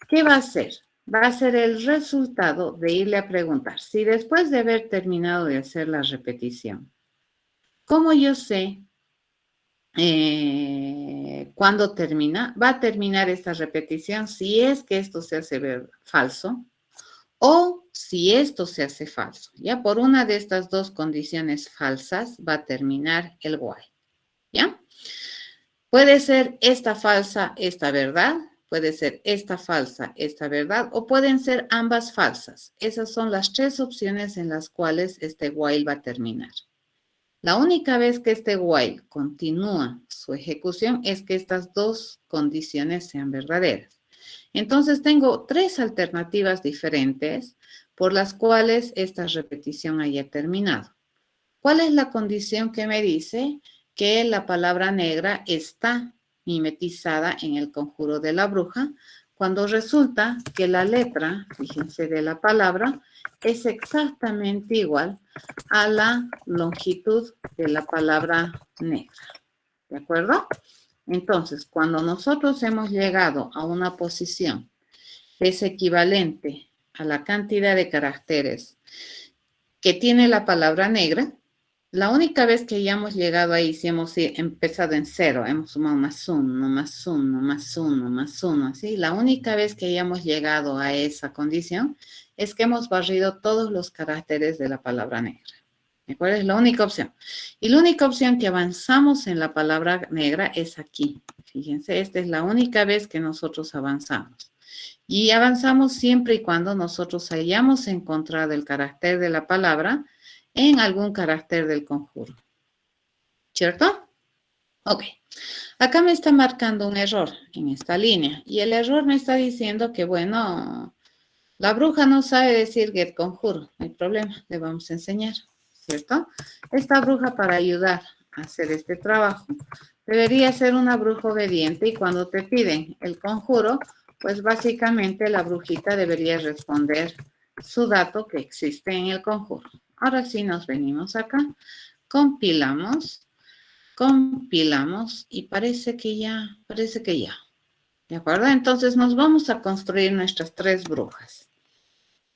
¿Qué va a hacer? Va a ser el resultado de irle a preguntar. Si después de haber terminado de hacer la repetición, ¿cómo yo sé cuándo termina? Va a terminar esta repetición si es que esto se hace ver falso o si esto se hace falso. Ya por una de estas dos condiciones falsas va a terminar el while. ¿Ya? Puede ser esta falsa, esta verdad. Puede ser esta falsa, esta verdad, o pueden ser ambas falsas. Esas son las tres opciones en las cuales este while va a terminar. La única vez que este while continúa su ejecución es que estas dos condiciones sean verdaderas. Entonces tengo tres alternativas diferentes por las cuales esta repetición haya terminado. ¿Cuál es la condición que me dice que la palabra negra está mimetizada en el conjuro de la bruja? Cuando resulta que la letra, fíjense, de la palabra es exactamente igual a la longitud de la palabra negra. ¿De acuerdo? Entonces, cuando nosotros hemos llegado a una posición que es equivalente a la cantidad de caracteres que tiene la palabra negra, la única vez que hayamos llegado ahí, si hemos empezado en 0, hemos sumado más 1, más 1, más 1, más 1, así, la única vez que hayamos llegado a esa condición es que hemos barrido todos los caracteres de la palabra negra. ¿De acuerdo? Es la única opción. Y la única opción que avanzamos en la palabra negra es aquí. Fíjense, esta es la única vez que nosotros avanzamos. Y avanzamos siempre y cuando nosotros hayamos encontrado el carácter de la palabra en algún carácter del conjuro. ¿Cierto? Ok. Acá me está marcando un error en esta línea. Y el error me está diciendo que, bueno, la bruja no sabe decir get conjuro. No hay problema, le vamos a enseñar. ¿Cierto? Esta bruja, para ayudar a hacer este trabajo, debería ser una bruja obediente, y cuando te piden el conjuro, pues básicamente la brujita debería responder su dato que existe en el conjuro. Ahora sí nos venimos acá, compilamos y parece que ya. ¿De acuerdo? Entonces nos vamos a construir nuestras tres brujas.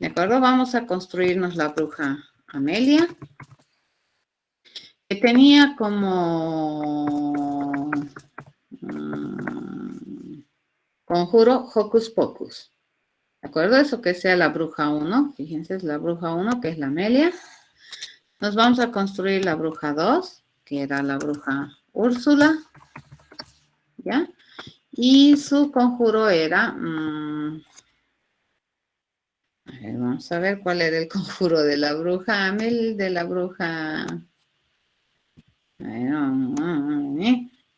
¿De acuerdo? Vamos a construirnos la bruja Amelia, que tenía como conjuro Hocus Pocus. ¿De acuerdo? Eso que sea la bruja 1. Fíjense, es la bruja 1, que es la Amelia. Nos vamos a construir la bruja 2, que era la bruja Úrsula. ¿Ya? Y su conjuro era... vamos a ver cuál era el conjuro de la bruja Amel, de la bruja...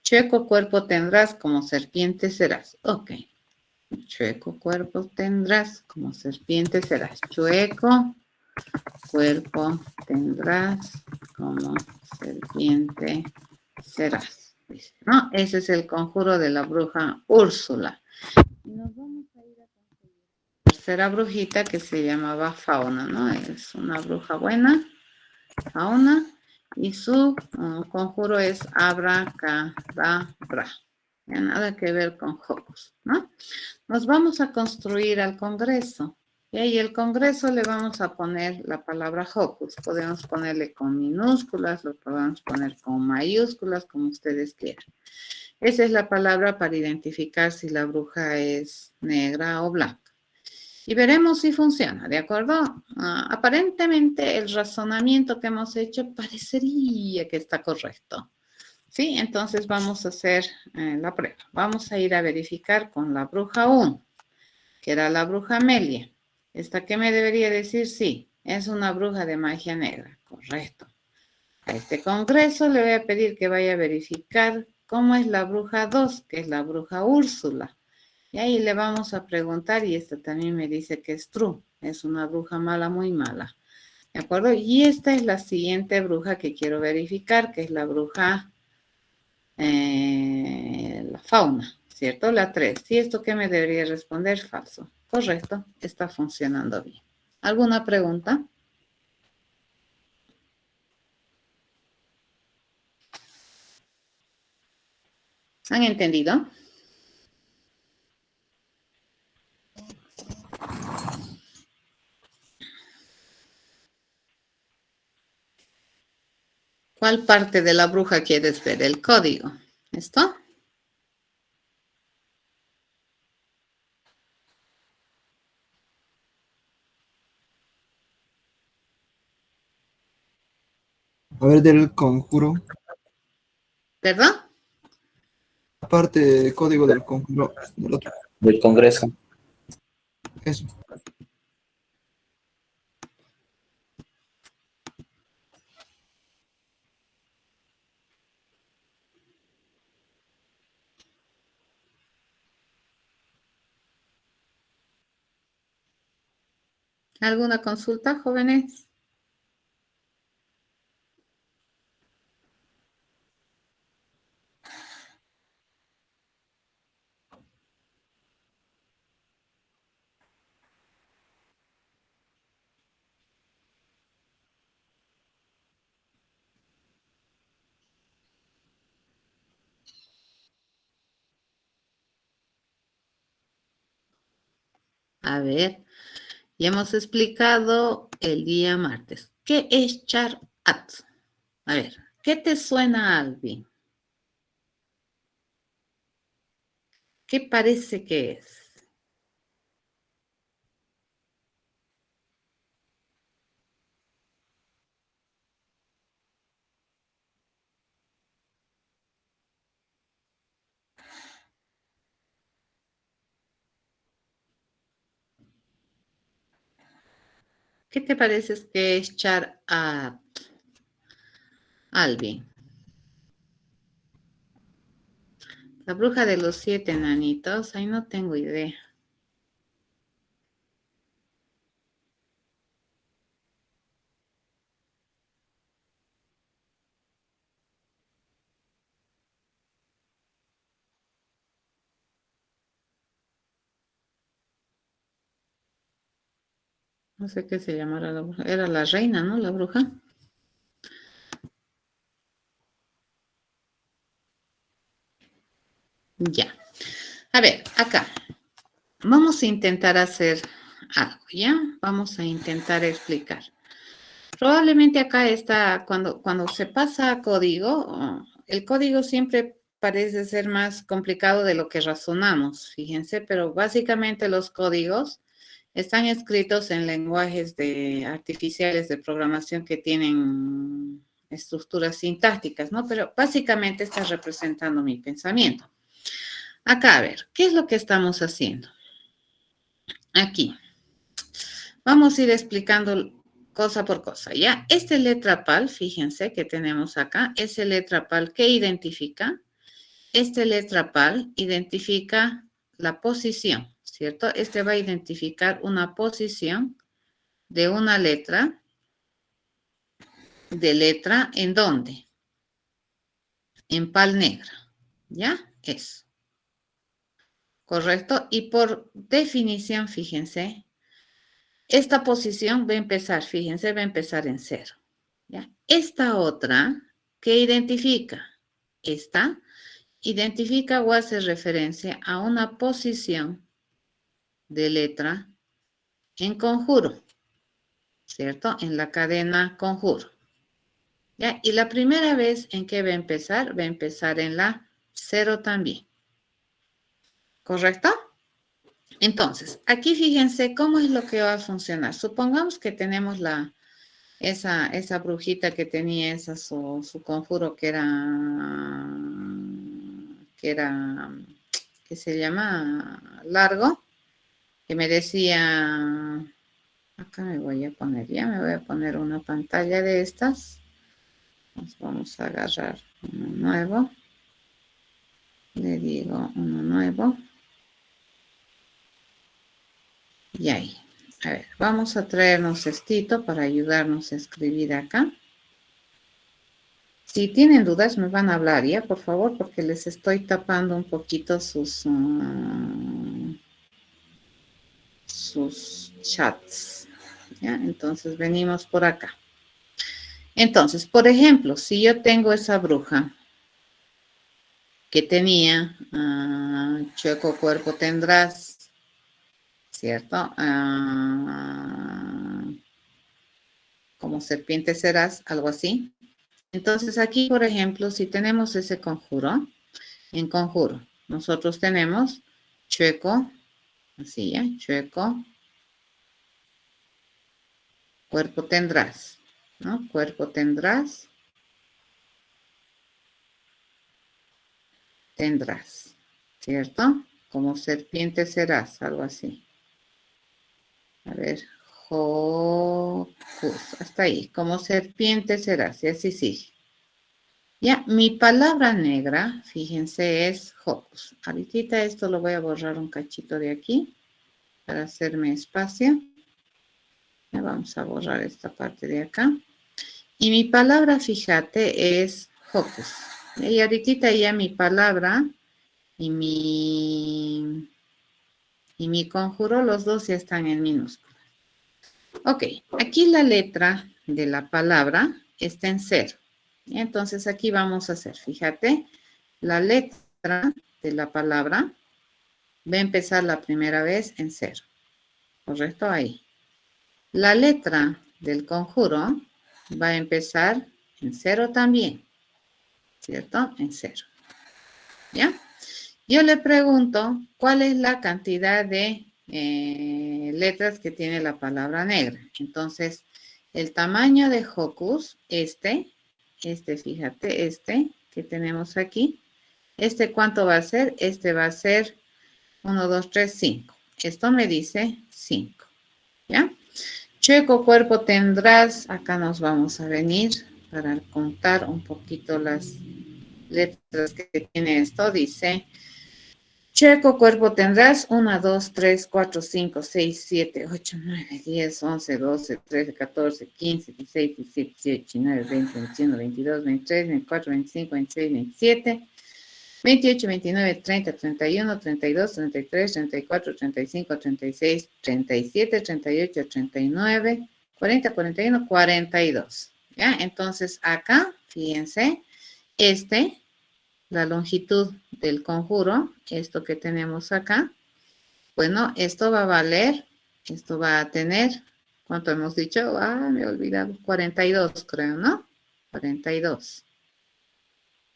Chueco cuerpo tendrás, como serpiente serás. Ok. Chueco cuerpo tendrás, como serpiente serás. Chueco cuerpo tendrás, como serpiente serás. ¿No? Ese es el conjuro de la bruja Úrsula. Y nos vamos a ir a conseguir la tercera brujita, que se llamaba Fauna, ¿no? Es una bruja buena, Fauna, y su conjuro es abracadabra. Ya nada que ver con Hocus, ¿no? Nos vamos a construir al Congreso. Y ahí el Congreso le vamos a poner la palabra Hocus. Podemos ponerle con minúsculas, lo podemos poner con mayúsculas, como ustedes quieran. Esa es la palabra para identificar si la bruja es negra o blanca. Y veremos si funciona, ¿de acuerdo? Aparentemente el razonamiento que hemos hecho parecería que está correcto. ¿Sí? Entonces vamos a hacer la prueba. Vamos a ir a verificar con la bruja 1, que era la bruja Amelia. ¿Esta qué me debería decir? Sí, es una bruja de magia negra. Correcto. A este congreso le voy a pedir que vaya a verificar cómo es la bruja 2, que es la bruja Úrsula. Y ahí le vamos a preguntar, y esta también me dice que es true. Es una bruja mala, muy mala. ¿De acuerdo? Y esta es la siguiente bruja que quiero verificar, que es la bruja... la Fauna, ¿cierto? La 3. ¿Y esto qué me debería responder? Falso. Correcto, está funcionando bien. ¿Alguna pregunta? ¿Han entendido? ¿Cuál parte de la bruja quieres ver? El código. ¿Esto? A ver, del conjuro. ¿Verdad? Aparte del código del conjuro del otro. Del Congreso. Eso. ¿Alguna consulta, jóvenes? A ver, ya hemos explicado el día martes. ¿Qué es char at? A ver, ¿qué te suena, Alvin? ¿Qué parece que es? ¿Qué te parece que es char at, Alvin? La bruja de los 7 enanitos, ahí no tengo idea. No sé qué se llamará la bruja. Era la reina, ¿no? La bruja. Ya. A ver, acá. Vamos a intentar hacer algo, ¿ya? Vamos a intentar explicar. Probablemente acá está, cuando se pasa a código, el código siempre parece ser más complicado de lo que razonamos, fíjense, pero básicamente los códigos están escritos en lenguajes artificiales de programación que tienen estructuras sintácticas, ¿no? Pero básicamente está representando mi pensamiento. Acá, a ver, ¿qué es lo que estamos haciendo? Aquí. Vamos a ir explicando cosa por cosa, ¿ya? Este letra PAL, fíjense que tenemos acá, ese letra PAL, ¿qué identifica? Este letra PAL identifica la posición, ¿cierto? Este va a identificar una posición de una letra, ¿en dónde? En PAL negra, ¿ya? Eso. ¿Correcto? Y por definición, fíjense, esta posición va a empezar, fíjense, va a empezar en 0. ¿Ya? Esta otra, ¿qué identifica? Esta identifica o hace referencia a una posición de letra en conjuro, ¿cierto? En la cadena conjuro. ¿Ya? Y la primera vez en que va a empezar en la 0 también. ¿Correcto? Entonces, aquí fíjense cómo es lo que va a funcionar. Supongamos que tenemos esa brujita que tenía su conjuro que se llama largo, que me decía, acá me voy a poner una pantalla de estas. Nos vamos a agarrar uno nuevo. Le digo uno nuevo. Y ahí. A ver, vamos a traernos estito para ayudarnos a escribir acá. Si tienen dudas, me van a hablar, ¿ya? Por favor, porque les estoy tapando un poquito sus chats, ¿ya? Entonces, venimos por acá. Entonces, por ejemplo, si yo tengo esa bruja que tenía chueco cuerpo tendrás, ¿cierto? Como serpiente serás, algo así. Entonces aquí, por ejemplo, si tenemos ese conjuro, en conjuro, nosotros tenemos chueco, así ya, chueco, cuerpo tendrás, ¿no? Cuerpo tendrás, ¿cierto? como serpiente serás, algo así. A ver, Hocus, hasta ahí, como serpiente serás, y así sigue. Ya, mi palabra negra, fíjense, es Hocus. Ahorita esto lo voy a borrar un cachito de aquí para hacerme espacio. Ya vamos a borrar esta parte de acá. Y mi palabra, fíjate, es Hocus. Y ahorita ya mi palabra y mi conjuro, los dos ya están en minúscula. Ok, aquí la letra de la palabra está en 0. Entonces aquí vamos a hacer, fíjate, la letra de la palabra va a empezar la primera vez en 0. ¿Correcto? Ahí. La letra del conjuro va a empezar en 0 también. ¿Cierto? En 0. ¿Ya? Yo le pregunto, ¿cuál es la cantidad de letras que tiene la palabra negra? Entonces, el tamaño de Hocus, fíjate, que tenemos aquí, ¿cuánto va a ser? Va a ser 1, 2, 3, 5. Esto me dice 5. ¿Ya? Chueco cuerpo tendrás, acá nos vamos a venir para contar un poquito las letras que tiene esto, dice... Chueco cuerpo tendrás 1, 2, 3, 4, 5, 6, 7, 8, 9, 10, 11, 12, 13, 14, 15, 16, 17, 18, 19, 20, 21, 22, 23, 24, 25, 26, 27, 28, 29, 30, 31, 32, 33, 34, 35, 36, 37, 38, 39, 40, 41, 42. ¿Ya? Entonces acá, fíjense, la longitud del conjuro, esto que tenemos acá, bueno, esto va a valer, esto va a tener, ¿cuánto hemos dicho? Me he olvidado, 42 creo, ¿no? 42,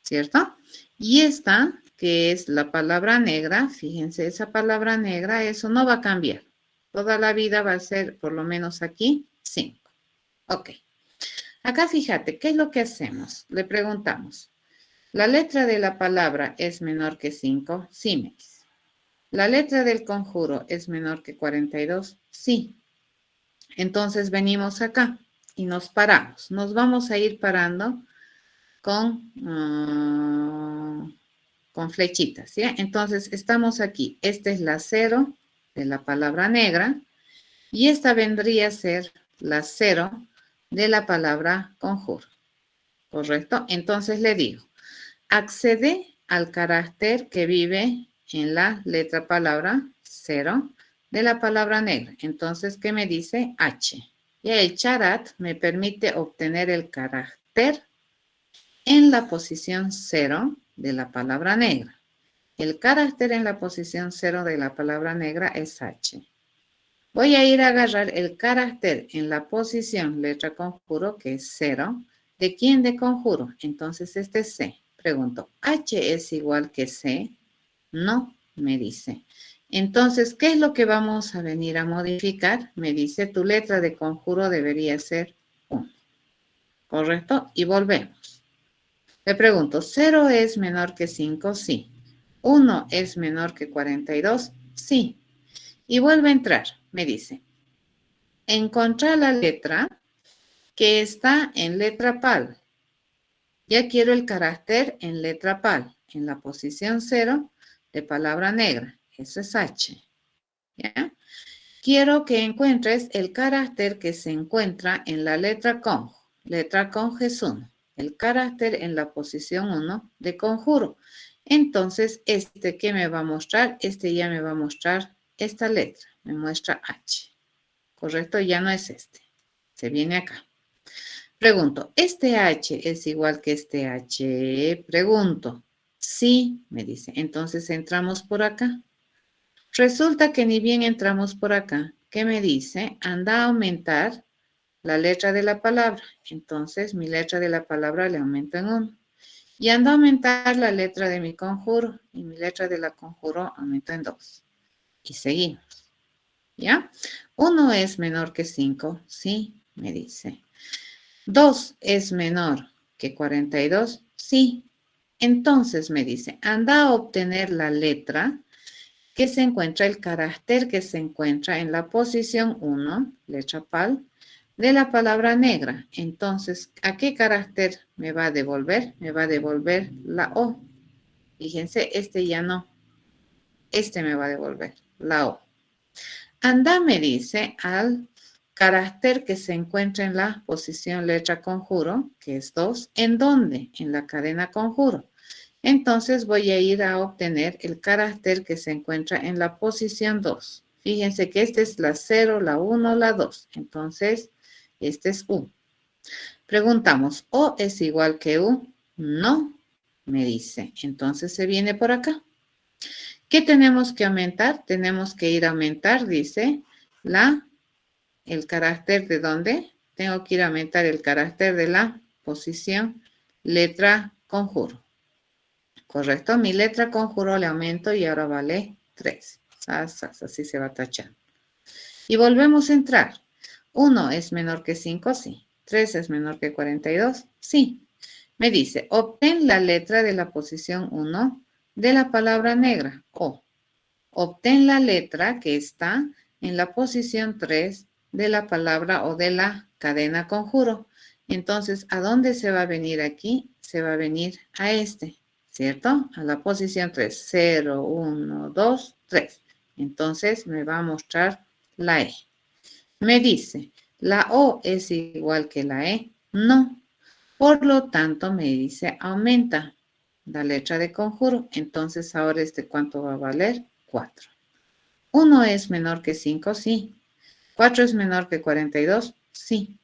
¿cierto? Y esta, que es la palabra negra, fíjense, esa palabra negra, eso no va a cambiar. Toda la vida va a ser, por lo menos aquí, 5. Ok. Acá fíjate, ¿qué es lo que hacemos? Le preguntamos. ¿La letra de la palabra es menor que 5? Sí, me dice. ¿La letra del conjuro es menor que 42? Sí. Entonces venimos acá y nos paramos. Nos vamos a ir parando con flechitas, ¿sí? Entonces estamos aquí. Esta es la 0 de la palabra negra y esta vendría a ser la 0 de la palabra conjuro. ¿Correcto? Entonces le digo. Accede al carácter que vive en la letra palabra 0 de la palabra negra. Entonces, ¿qué me dice? H. Y el charat me permite obtener el carácter en la posición 0 de la palabra negra. El carácter en la posición 0 de la palabra negra es H. Voy a ir a agarrar el carácter en la posición letra conjuro, que es 0. ¿De quién? De conjuro. Entonces, este es C. Pregunto, ¿H es igual que C? No, me dice. Entonces, ¿qué es lo que vamos a venir a modificar? Me dice, tu letra de conjuro debería ser 1. ¿Correcto? Y volvemos. Le pregunto, ¿0 es menor que 5? Sí. ¿1 es menor que 42? Sí. Y vuelve a entrar. Me dice, encontrar la letra que está en letra PAL. Ya quiero el carácter en letra PAL, en la posición 0 de palabra negra. Eso es H. ¿Ya? Quiero que encuentres el carácter que se encuentra en la letra conj. Letra conj es 1. El carácter en la posición 1 de conjuro. Entonces, ¿qué me va a mostrar? Ya me va a mostrar esta letra. Me muestra H. ¿Correcto? Ya no es Se viene acá. Pregunto, ¿este H es igual que este H? Pregunto. Sí, me dice. Entonces entramos por acá. Resulta que ni bien entramos por acá. ¿Qué me dice? Anda a aumentar la letra de la palabra. Entonces mi letra de la palabra le aumento en 1. Y anda a aumentar la letra de mi conjuro. Y mi letra de la conjuro aumento en 2. Y seguimos. ¿Ya? 1 es menor que 5. Sí, me dice. 2 es menor que 42. Sí. Entonces me dice, anda a obtener la letra que se encuentra el carácter que se encuentra en la posición 1, letra PAL, de la palabra negra. Entonces, ¿a qué carácter me va a devolver? Me va a devolver la O. Fíjense, este ya no. Este me va a devolver la O. Anda, me dice, al carácter que se encuentra en la posición letra conjuro, que es 2. ¿En dónde? En la cadena conjuro. Entonces voy a ir a obtener el carácter que se encuentra en la posición 2. Fíjense que esta es la 0, la 1, la 2. Entonces, este es U. Preguntamos, ¿O es igual que U? No, me dice. Entonces se viene por acá. ¿Qué tenemos que aumentar? Tenemos que ir a aumentar, dice, el carácter de dónde. Tengo que ir a aumentar el carácter de la posición letra conjuro. Correcto, mi letra conjuro le aumento y ahora vale 3. Así se va tachando. Y volvemos a entrar. 1 es menor que 5, sí. 3 es menor que 42, sí. Me dice, obtén la letra de la posición 1 de la palabra negra, O. Obtén la letra que está en la posición 3 de la palabra o de la cadena conjuro. Entonces, ¿a dónde se va a venir aquí? Se va a venir a este, ¿cierto? A la posición 3. 0, 1, 2, 3. Entonces, me va a mostrar la E. Me dice, ¿la O es igual que la E? No. Por lo tanto, me dice, aumenta la letra de conjuro. Entonces, ahora ¿cuánto va a valer? 4. 1 es menor que 5, sí. 4 es menor que 42, sí.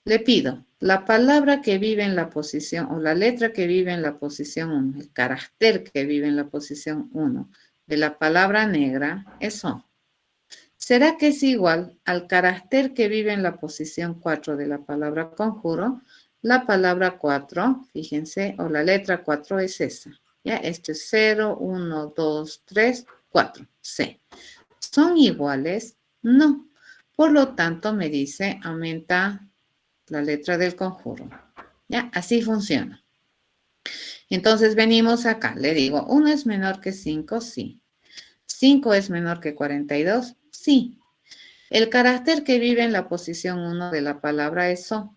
Le pido, la palabra que vive en la posición, o la letra que vive en la posición 1, el carácter que vive en la posición 1 de la palabra negra es O. ¿Será que es igual al carácter que vive en la posición 4 de la palabra conjuro? La palabra 4, fíjense, o la letra 4 es esa. Ya, esto es 0, 1, 2, 3, 4, C. ¿Son iguales? No. Por lo tanto, me dice, aumenta la letra del conjuro. Ya, así funciona. Entonces, venimos acá. Le digo, 1 es menor que 5, sí. 5 es menor que 42, sí. El carácter que vive en la posición 1 de la palabra es O.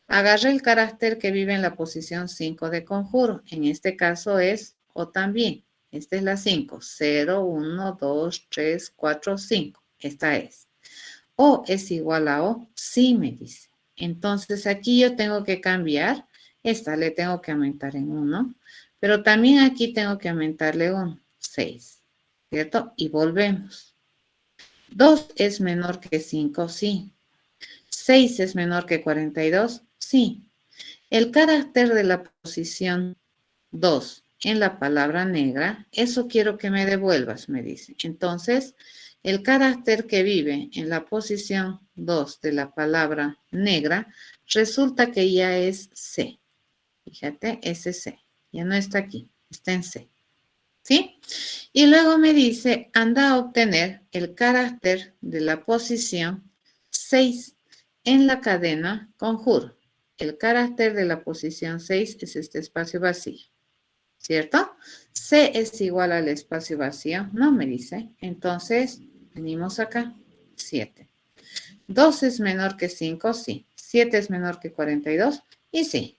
Agarre el carácter que vive en la posición 5 de conjuro. En este caso es O también. Esta es la 5. 0, 1, 2, 3, 4, 5. Esta es. O es igual a O. Sí, me dice. Entonces aquí yo tengo que cambiar. Esta le tengo que aumentar en 1. Pero también aquí tengo que aumentarle 1. 6. ¿Cierto? Y volvemos. 2 es menor que 5, sí. 6 es menor que 42, sí. El carácter de la posición 2 en la palabra negra, eso quiero que me devuelvas, me dice. Entonces, el carácter que vive en la posición 2 de la palabra negra, resulta que ya es C. Fíjate, ese C. Ya no está aquí, está en C. ¿Sí? Y luego me dice, anda a obtener el carácter de la posición 6 en la cadena conjuro. El carácter de la posición 6 es este espacio vacío, ¿cierto? C es igual al espacio vacío, no me dice. Entonces, venimos acá, 7. 2 es menor que 5, sí. 7 es menor que 42, y sí.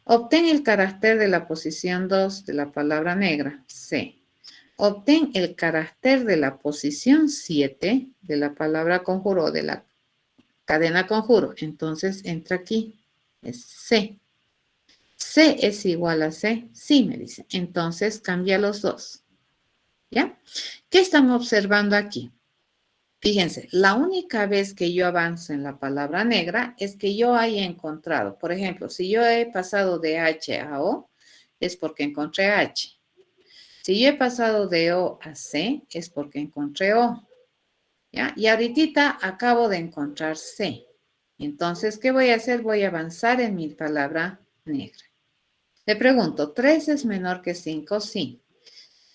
Obtén el carácter de la posición 2 de la palabra negra, C. Obtén el carácter de la posición 7 de la palabra conjuro, de la cadena conjuro. Entonces, entra aquí, es C. C es igual a C, sí, me dice. Entonces, cambia los dos. ¿Ya? ¿Qué están observando aquí? Fíjense, la única vez que yo avanzo en la palabra negra es que yo haya encontrado, por ejemplo, si yo he pasado de H a O, es porque encontré H. Si yo he pasado de O a C, es porque encontré O. ¿Ya? Y ahorita acabo de encontrar C. Entonces, ¿qué voy a hacer? Voy a avanzar en mi palabra negra. Le pregunto, ¿3 es menor que 5? Sí.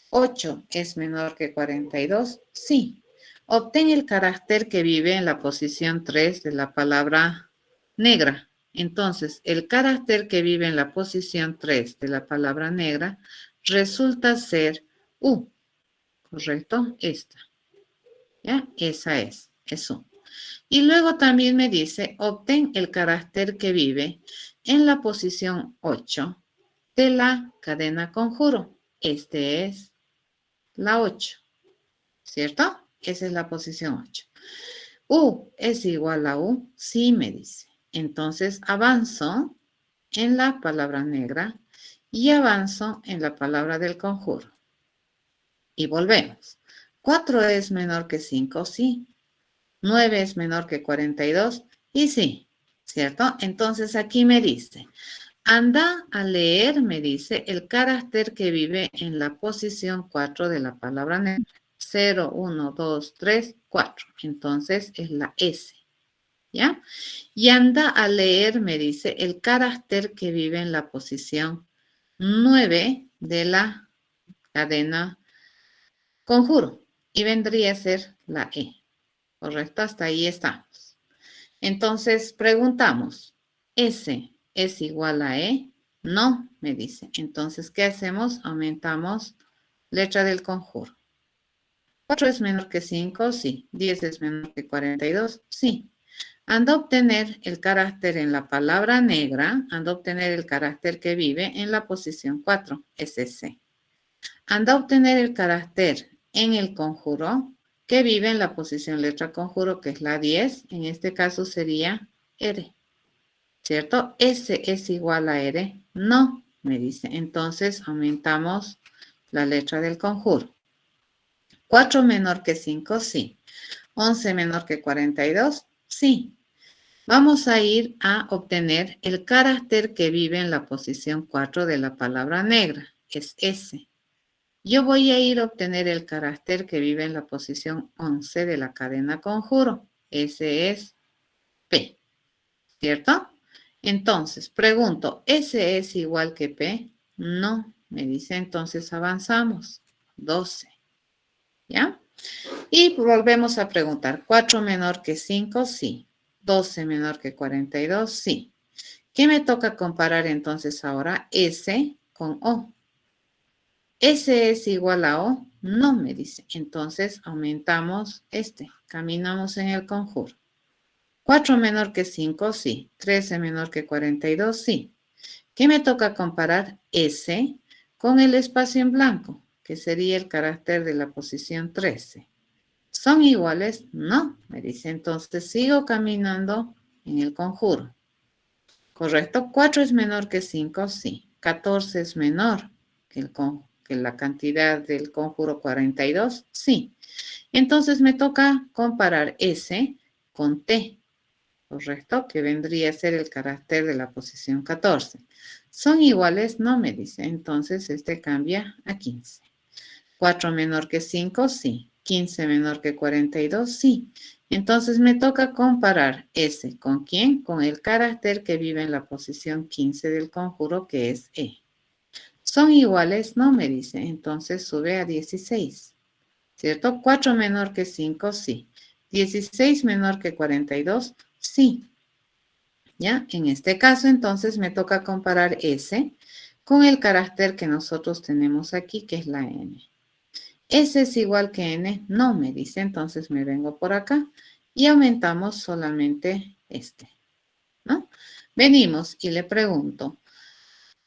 ¿8 es menor que 42? Sí. Obtén el carácter que vive en la posición 3 de la palabra negra. Entonces, el carácter que vive en la posición 3 de la palabra negra resulta ser U. ¿correcto? Esta. ¿Ya? Esa es U. Y luego también me dice, obtén el carácter que vive en la posición 8 de la cadena conjuro. Este es la 8, ¿cierto? Esa es la posición 8. U es igual a U, sí me dice. Entonces avanzo en la palabra negra y avanzo en la palabra del conjuro. Y volvemos. 4 es menor que 5, sí. 9 es menor que 42 y sí, ¿cierto? Entonces aquí me dice, anda a leer, me dice, el carácter que vive en la posición 4 de la palabra negra. 0, 1, 2, 3, 4. Entonces es la S, ¿ya? Y anda a leer, me dice, el carácter que vive en la posición 9 de la cadena conjuro. Y vendría a ser la E. ¿Correcto? Hasta ahí estamos. Entonces preguntamos, ¿S es igual a E? No, me dice. Entonces, ¿qué hacemos? Aumentamos letra del conjuro. 4 es menor que 5, sí. 10 es menor que 42, sí. Anda a obtener el carácter en la palabra negra, anda a obtener el carácter que vive en la posición 4, es S. Anda a obtener el carácter en el conjuro que vive en la posición letra conjuro, que es la 10. En este caso sería R, ¿cierto? S es igual a R. No, me dice. Entonces aumentamos la letra del conjuro. 4 menor que 5, sí. 11 menor que 42, sí. Vamos a ir a obtener el carácter que vive en la posición 4 de la palabra negra, es S. Yo voy a ir a obtener el carácter que vive en la posición 11 de la cadena conjuro. Ese es P, ¿cierto? Entonces, pregunto, ¿S es igual que P? No, me dice, entonces avanzamos. 12, ¿ya? Y volvemos a preguntar, 4 menor que 5, sí. 12 menor que 42, sí. ¿Qué me toca comparar entonces ahora? S con O. ¿S es igual a O? No, me dice. Entonces aumentamos caminamos en el conjuro. 4 menor que 5, sí. 13 menor que 42, sí. ¿Qué me toca comparar? S con el espacio en blanco, que sería el carácter de la posición 13. ¿Son iguales? No, me dice. Entonces sigo caminando en el conjuro. ¿Correcto? 4 es menor que 5, sí. 14 es menor que la cantidad del conjuro 42, sí. Entonces me toca comparar S con T, ¿correcto? Que vendría a ser el carácter de la posición 14. ¿Son iguales? No, me dice. Entonces cambia a 15. 4 menor que 5, sí. 15 menor que 42, sí. Entonces me toca comparar S. ¿Con quién? Con el carácter que vive en la posición 15 del conjuro, que es E. ¿Son iguales? No, me dice. Entonces sube a 16. ¿Cierto? 4 menor que 5, sí. 16 menor que 42, sí. ¿Ya? En este caso, entonces, me toca comparar S con el carácter que nosotros tenemos aquí, que es la N. ¿S es igual que N? No, me dice. Entonces me vengo por acá y aumentamos solamente ¿no? Venimos y le pregunto,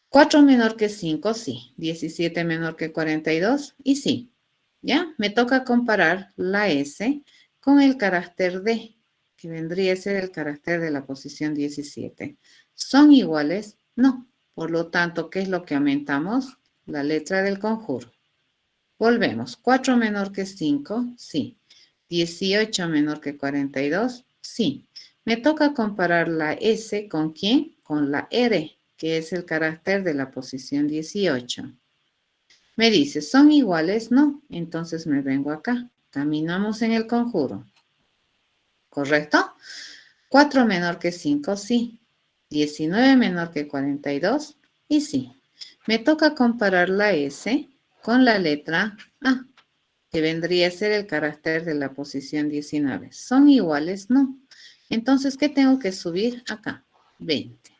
4 menor que 5, sí. 17 menor que 42 y sí. ¿Ya? Me toca comparar la S con el carácter D, que vendría a ser el carácter de la posición 17. ¿Son iguales? No. Por lo tanto, ¿qué es lo que aumentamos? La letra del conjuro. Volvemos. 4 menor que 5, sí. 18 menor que 42, sí. Me toca comparar la S con ¿quién? Con la R, que es el carácter de la posición 18. Me dice, ¿son iguales? No. Entonces me vengo acá. Caminamos en el conjuro. ¿Correcto? 4 menor que 5, sí. 19 menor que 42 y sí. Me toca comparar la S con la letra A, que vendría a ser el carácter de la posición 19. ¿Son iguales? No. Entonces, ¿qué tengo que subir acá? 20.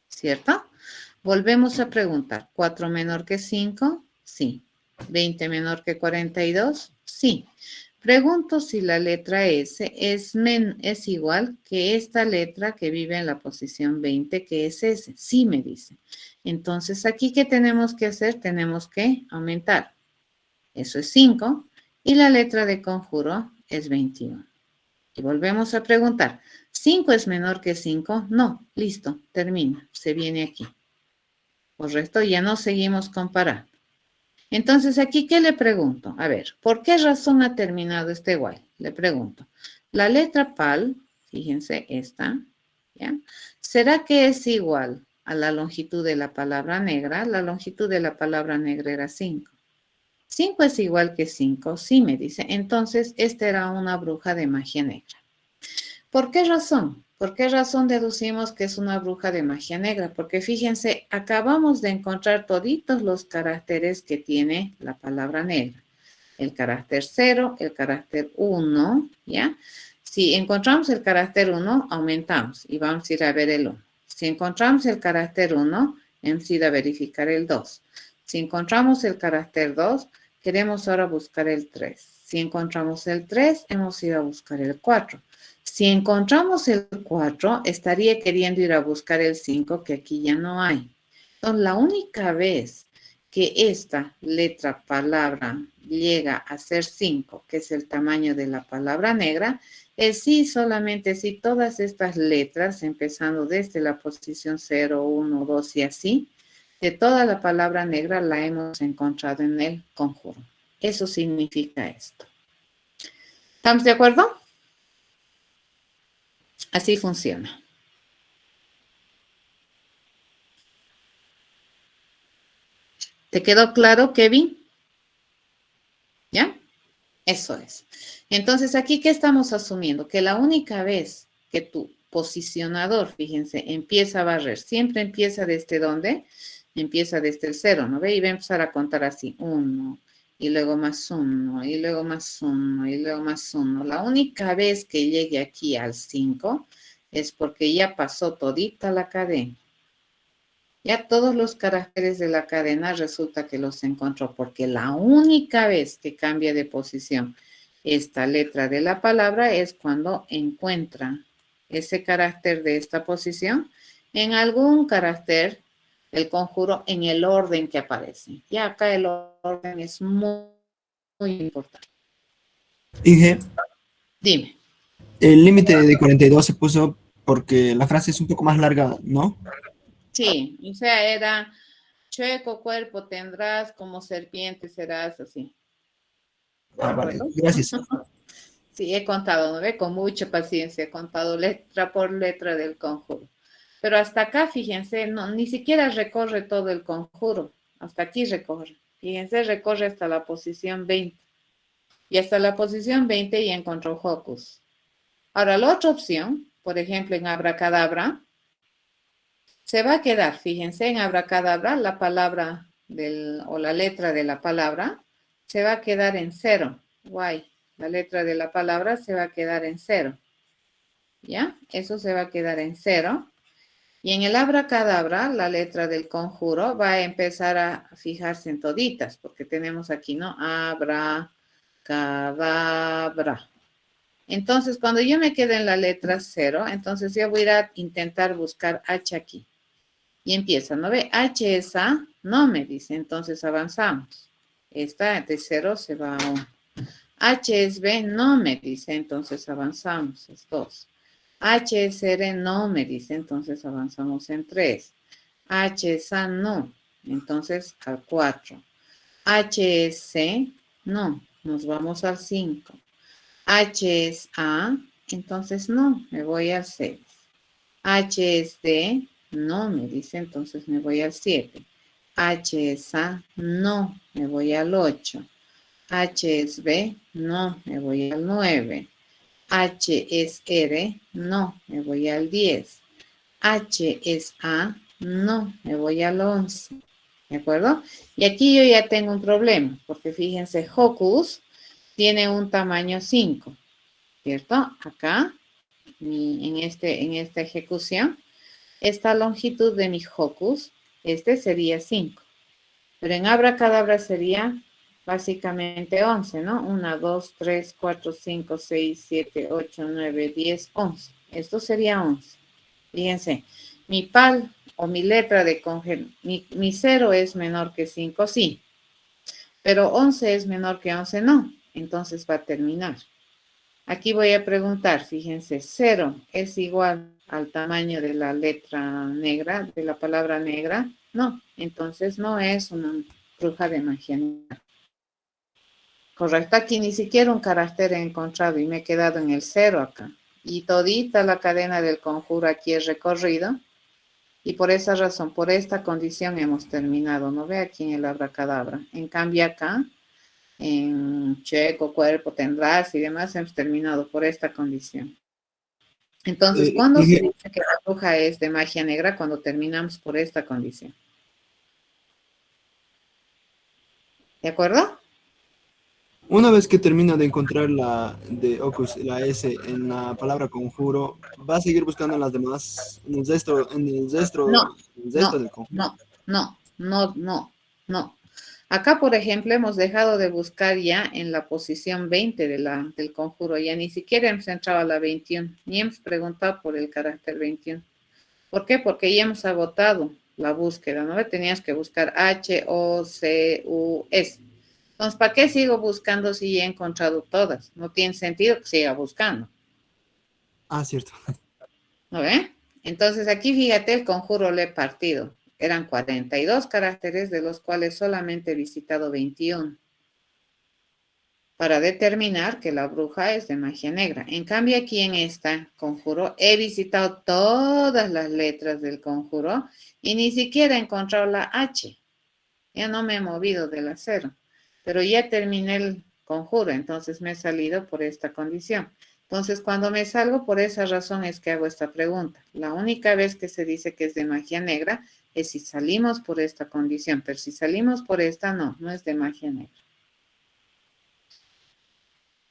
¿Cierto? Volvemos a preguntar. 4 menor que 5, sí. ¿20 menor que 42? Sí. Pregunto si la letra S es igual que esta letra que vive en la posición 20, que es S. Sí, me dice. Entonces, aquí, ¿qué tenemos que hacer? Tenemos que aumentar. Eso es 5. Y la letra de conjuro es 21. Y volvemos a preguntar. ¿5 es menor que 5? No. Listo. Termina. Se viene aquí. Correcto. Ya no seguimos comparando. Entonces, aquí, ¿qué le pregunto? A ver, ¿por qué razón ha terminado este while? Le pregunto. La letra PAL, fíjense, esta, ¿ya? ¿Será que es igual a la longitud de la palabra negra? La longitud de la palabra negra era 5. 5 es igual que 5, sí me dice. Entonces, esta era una bruja de magia negra. ¿Por qué razón? ¿Por qué razón deducimos que es una bruja de magia negra? Porque fíjense, acabamos de encontrar toditos los caracteres que tiene la palabra negra. El carácter 0, el carácter 1, ¿ya? Si encontramos el carácter 1, aumentamos y vamos a ir a ver el 1. Si encontramos el carácter 1, hemos ido a verificar el 2. Si encontramos el carácter 2, queremos ahora buscar el 3. Si encontramos el 3, hemos ido a buscar el 4. Si encontramos el 4, estaría queriendo ir a buscar el 5, que aquí ya no hay. Entonces, la única vez que esta letra palabra llega a ser 5, que es el tamaño de la palabra negra, es si solamente si todas estas letras, empezando desde la posición 0, 1, 2 y así, de toda la palabra negra la hemos encontrado en el conjuro. Eso significa esto. ¿Estamos de acuerdo? Así funciona. ¿Te quedó claro, Kevin? ¿Ya? Eso es. Entonces, aquí, ¿qué estamos asumiendo? Que la única vez que tu posicionador, fíjense, empieza a barrer, siempre empieza desde ¿dónde? Empieza desde el 0, ¿no ve? Y va a empezar a contar así, 1, y luego más 1, y luego más 1, y luego más 1. La única vez que llegue aquí al 5 es porque ya pasó todita la cadena. Ya todos los caracteres de la cadena resulta que los encontró, porque la única vez que cambia de posición esta letra de la palabra es cuando encuentra ese carácter de esta posición en algún carácter del conjuro en el orden que aparece. Ya acá el orden es muy, muy importante. Dije, Dime. el límite de 42 se puso porque la frase es un poco más larga, ¿no? Sí, o sea, era chueco cuerpo tendrás, como serpiente serás, así. Ah, vale, gracias. Sí, he contado, ¿no ve? Con mucha paciencia, he contado letra por letra del conjuro. Pero hasta acá, fíjense, no, ni siquiera recorre todo el conjuro. Hasta aquí recorre. Fíjense, recorre hasta la posición 20. Y hasta la posición 20 ya encontró Hocus. Ahora, la otra opción, por ejemplo, en abracadabra, se va a quedar, fíjense, en abracadabra, la palabra o la letra de la palabra se va a quedar en 0. Guay. La letra de la palabra se va a quedar en 0. ¿Ya? Eso se va a quedar en 0. Y en el abracadabra, la letra del conjuro va a empezar a fijarse en toditas, porque tenemos aquí, ¿no? Abracadabra. Entonces, cuando yo me quede en la letra 0, entonces yo voy a ir a intentar buscar H aquí. Y empieza, ¿no ve? H es A, no me dice, entonces avanzamos. Esta de 0 se va a 1. H es B, no me dice, entonces avanzamos, es 2. H es R, no me dice, entonces avanzamos en 3. H es A, no, entonces al 4. H es C, no, nos vamos al 5. H es A, entonces no, me voy al 6. H es D, no, me dice, entonces me voy al 7. H es A, no, me voy al 8. H es B, no, me voy al 9. H es R, no, me voy al 10. H es A, no, me voy al 11. ¿De acuerdo? Y aquí yo ya tengo un problema, porque fíjense, Hocus tiene un tamaño 5, ¿cierto? Acá, en esta ejecución, esta longitud de mi Hocus, este sería 5. Pero en abracadabra sería básicamente 11, ¿no? 1, 2, 3, 4, 5, 6, 7, 8, 9, 10, 11. Esto sería 11. Fíjense, mi PAL o mi letra de mi 0 es menor que 5, sí. Pero 11 es menor que 11, no. Entonces va a terminar. Aquí voy a preguntar, fíjense, 0 es igual al tamaño de la letra negra, de la palabra negra. No, entonces no es una bruja de magia negra. Correcto, aquí ni siquiera un carácter he encontrado y me he quedado en el 0 acá. Y todita la cadena del conjuro aquí he recorrido. Y por esa razón, por esta condición hemos terminado. No ve aquí en el abracadabra. En cambio acá, en checo, cuerpo, tendrás y demás, hemos terminado por esta condición. Entonces, ¿cuándo se dice que la bruja es de magia negra? Cuando terminamos por esta condición. ¿De acuerdo? Una vez que termina de encontrar la de Ocus, la S en la palabra conjuro, va a seguir buscando en las demás, en el resto, No, del conjuro. no. Acá, por ejemplo, hemos dejado de buscar ya en la posición 20 del conjuro. Ya ni siquiera hemos entrado a la 21, ni hemos preguntado por el carácter 21. ¿Por qué? Porque ya hemos agotado la búsqueda, ¿no? Tenías que buscar H, O, C, U, S. Entonces, ¿para qué sigo buscando si ya he encontrado todas? No tiene sentido que siga buscando. Ah, cierto. ¿No ve? Entonces, aquí fíjate, el conjuro lo he partido. Eran 42 caracteres, de los cuales solamente he visitado 21. Para determinar que la bruja es de magia negra. En cambio, aquí en esta conjuro he visitado todas las letras del conjuro y ni siquiera he encontrado la H. Ya no me he movido del acero, pero ya terminé el conjuro, entonces me he salido por esta condición. Entonces, cuando me salgo, por esa razón es que hago esta pregunta. La única vez que se dice que es de magia negra es si salimos por esta condición, pero si salimos por esta, no, no es de magia negra.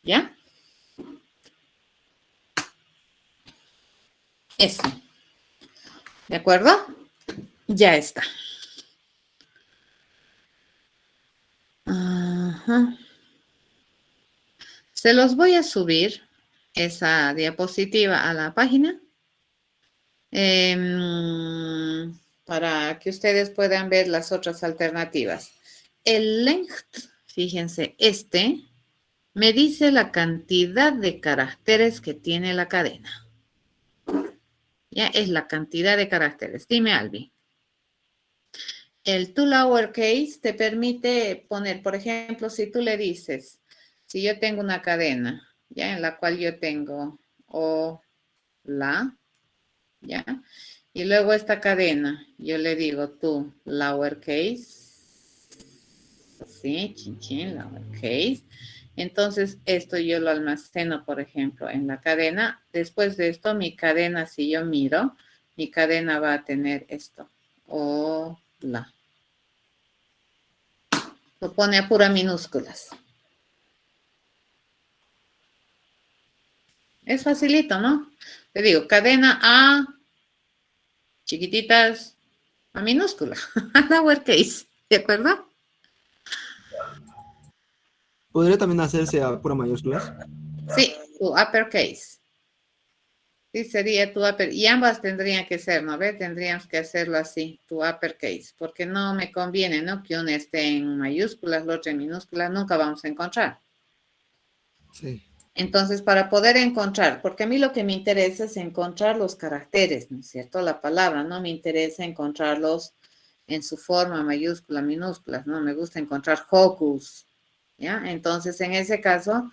¿Ya? Eso. ¿De acuerdo? Ya está. Ajá. Se los voy a subir esa diapositiva a la página para que ustedes puedan ver las otras alternativas. El length, fíjense, me dice la cantidad de caracteres que tiene la cadena. Ya es la cantidad de caracteres. Dime, Albi. El to lowercase te permite poner, por ejemplo, si tú le dices, si yo tengo una cadena, ya en la cual yo tengo o la, ya, y luego esta cadena, yo le digo to lowercase, sí, chin, lowercase. Entonces, esto yo lo almaceno, por ejemplo, en la cadena. Después de esto, mi cadena, si yo miro, mi cadena va a tener esto, o la. Lo pone a pura minúsculas. Es facilito, ¿no? Te digo, cadena A, chiquititas, a minúscula, a lowercase, ¿de acuerdo? ¿Podría también hacerse a pura mayúsculas? Sí, tu uppercase. Sí, sería tu upper, y ambas tendrían que ser, ¿no ves? Tendríamos que hacerlo así, tu uppercase, porque no me conviene, ¿no? Que una esté en mayúsculas, la otra en minúsculas, nunca vamos a encontrar. Sí. Entonces, para poder encontrar, porque a mí lo que me interesa es encontrar los caracteres, ¿no es cierto? La palabra, no me interesa encontrarlos en su forma mayúscula, minúsculas, ¿no? Me gusta encontrar hocus, ¿ya? Entonces, en ese caso,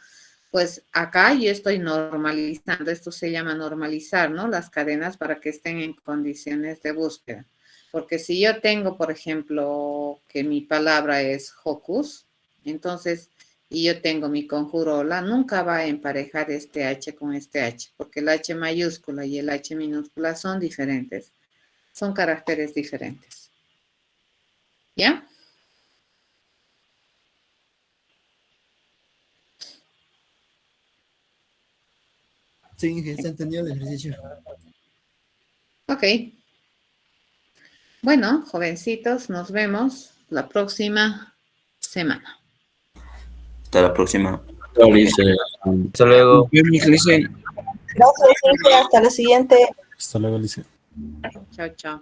pues acá yo estoy normalizando, esto se llama normalizar, ¿no? Las cadenas para que estén en condiciones de búsqueda. Porque si yo tengo, por ejemplo, que mi palabra es hocus, entonces, y yo tengo mi conjuro hola, nunca va a emparejar este H con este H, porque el H mayúscula y el H minúscula son diferentes, son caracteres diferentes. ¿Ya? Sí, se entendió el ejercicio. Ok. Bueno, jovencitos, nos vemos la próxima semana. Hasta la próxima. Hasta luego. Gracias, Lice. Hasta la siguiente. Hasta luego, Alicia. Chao, chao.